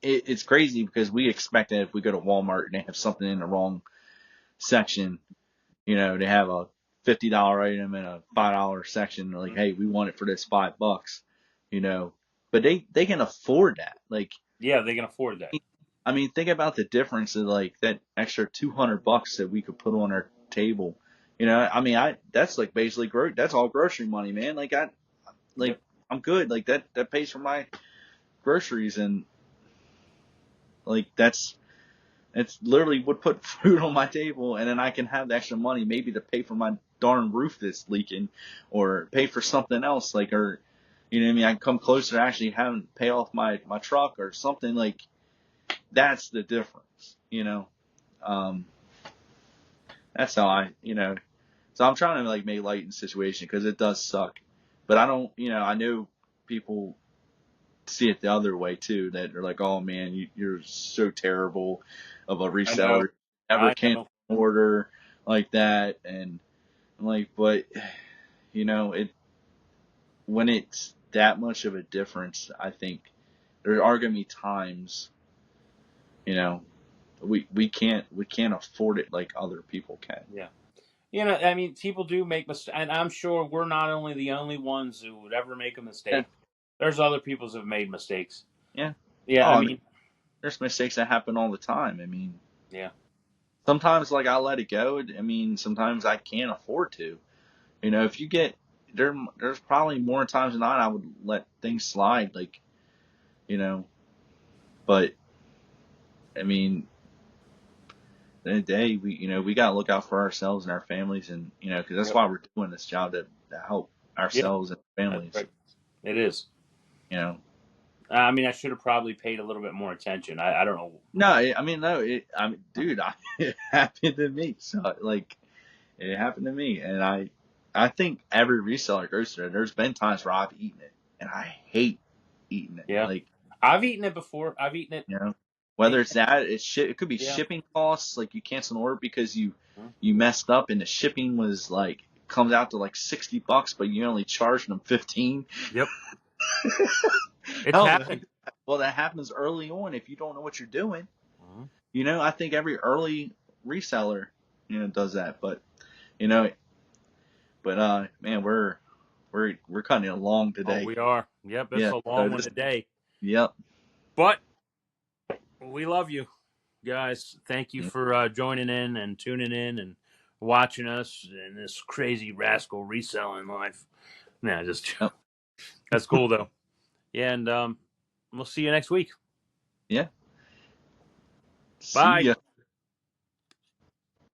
it's crazy because we expect that if we go to Walmart and they have something in the wrong section, they have a $50 item and a $5 section. Like, hey, we want it for this $5, you know, but they can afford that. Like, Yeah, they can afford that. I mean, think about the difference of like that extra $200 that we could put on our table. I mean, that's like basically that's all grocery money, man. Yep. I'm good. Like that pays for my groceries, and like it's literally would put food on my table, and then I can have the extra money maybe to pay for my darn roof that's leaking, or pay for something else, like, or what I mean, I can come closer to actually having to pay off my truck or something. Like, that's the difference. Um, that's how so I'm trying to like make light in the situation because it does suck, but I don't, I know people see it the other way too, that they're like, oh man, you're so terrible of a I know. reseller, ever I can know. order like that. And I'm like, but it, when it's that much of a difference, I think there are going to be times, you know, we can't afford it like other people can. Yeah. I mean, people do make mistakes, and I'm sure we're not only the only ones who would ever make a Yeah. mistake. There's other people who've made mistakes. Yeah. Yeah, Oh, I I mean, mean, there's mistakes that happen all the time. I mean, yeah, sometimes like I let it go. I mean, sometimes I can't afford to. If you get there's probably more times than not I would let things slide, like, you know, but I mean, at the end of the day, we got to look out for ourselves and our families, and, because that's yep, why we're doing this job, to help yep, ourselves and that's families, right. It is. you know. I mean, I should have probably paid a little bit more attention. I don't know. No, I mean, no, I mean, dude, it happened to me. So, like, it happened to me, and I think every reseller goes through it. There's been times where I've eaten it, and I hate eating it. Yeah, Like, I've eaten it before. I've eaten it. you know, whether it's that, it could be Yeah. shipping costs, like you cancel an order because you Mhm. you messed up and the shipping was like comes out to like $60, but you only charged them 15. Yep. It's Hell, happened. well, that happens early on if you don't know what you're doing. Mhm. I think every early reseller, does that. But you know, man, we're cutting it along Oh, today. we are. Yep, it's Yeah. a So long one just, today, yep. but we love you guys. Thank you Yeah. for joining in and tuning in and watching us in this crazy rascal reselling life. Nah, just Yep. that's cool though. Yeah, and we'll see you next week. Yeah. See Bye. ya.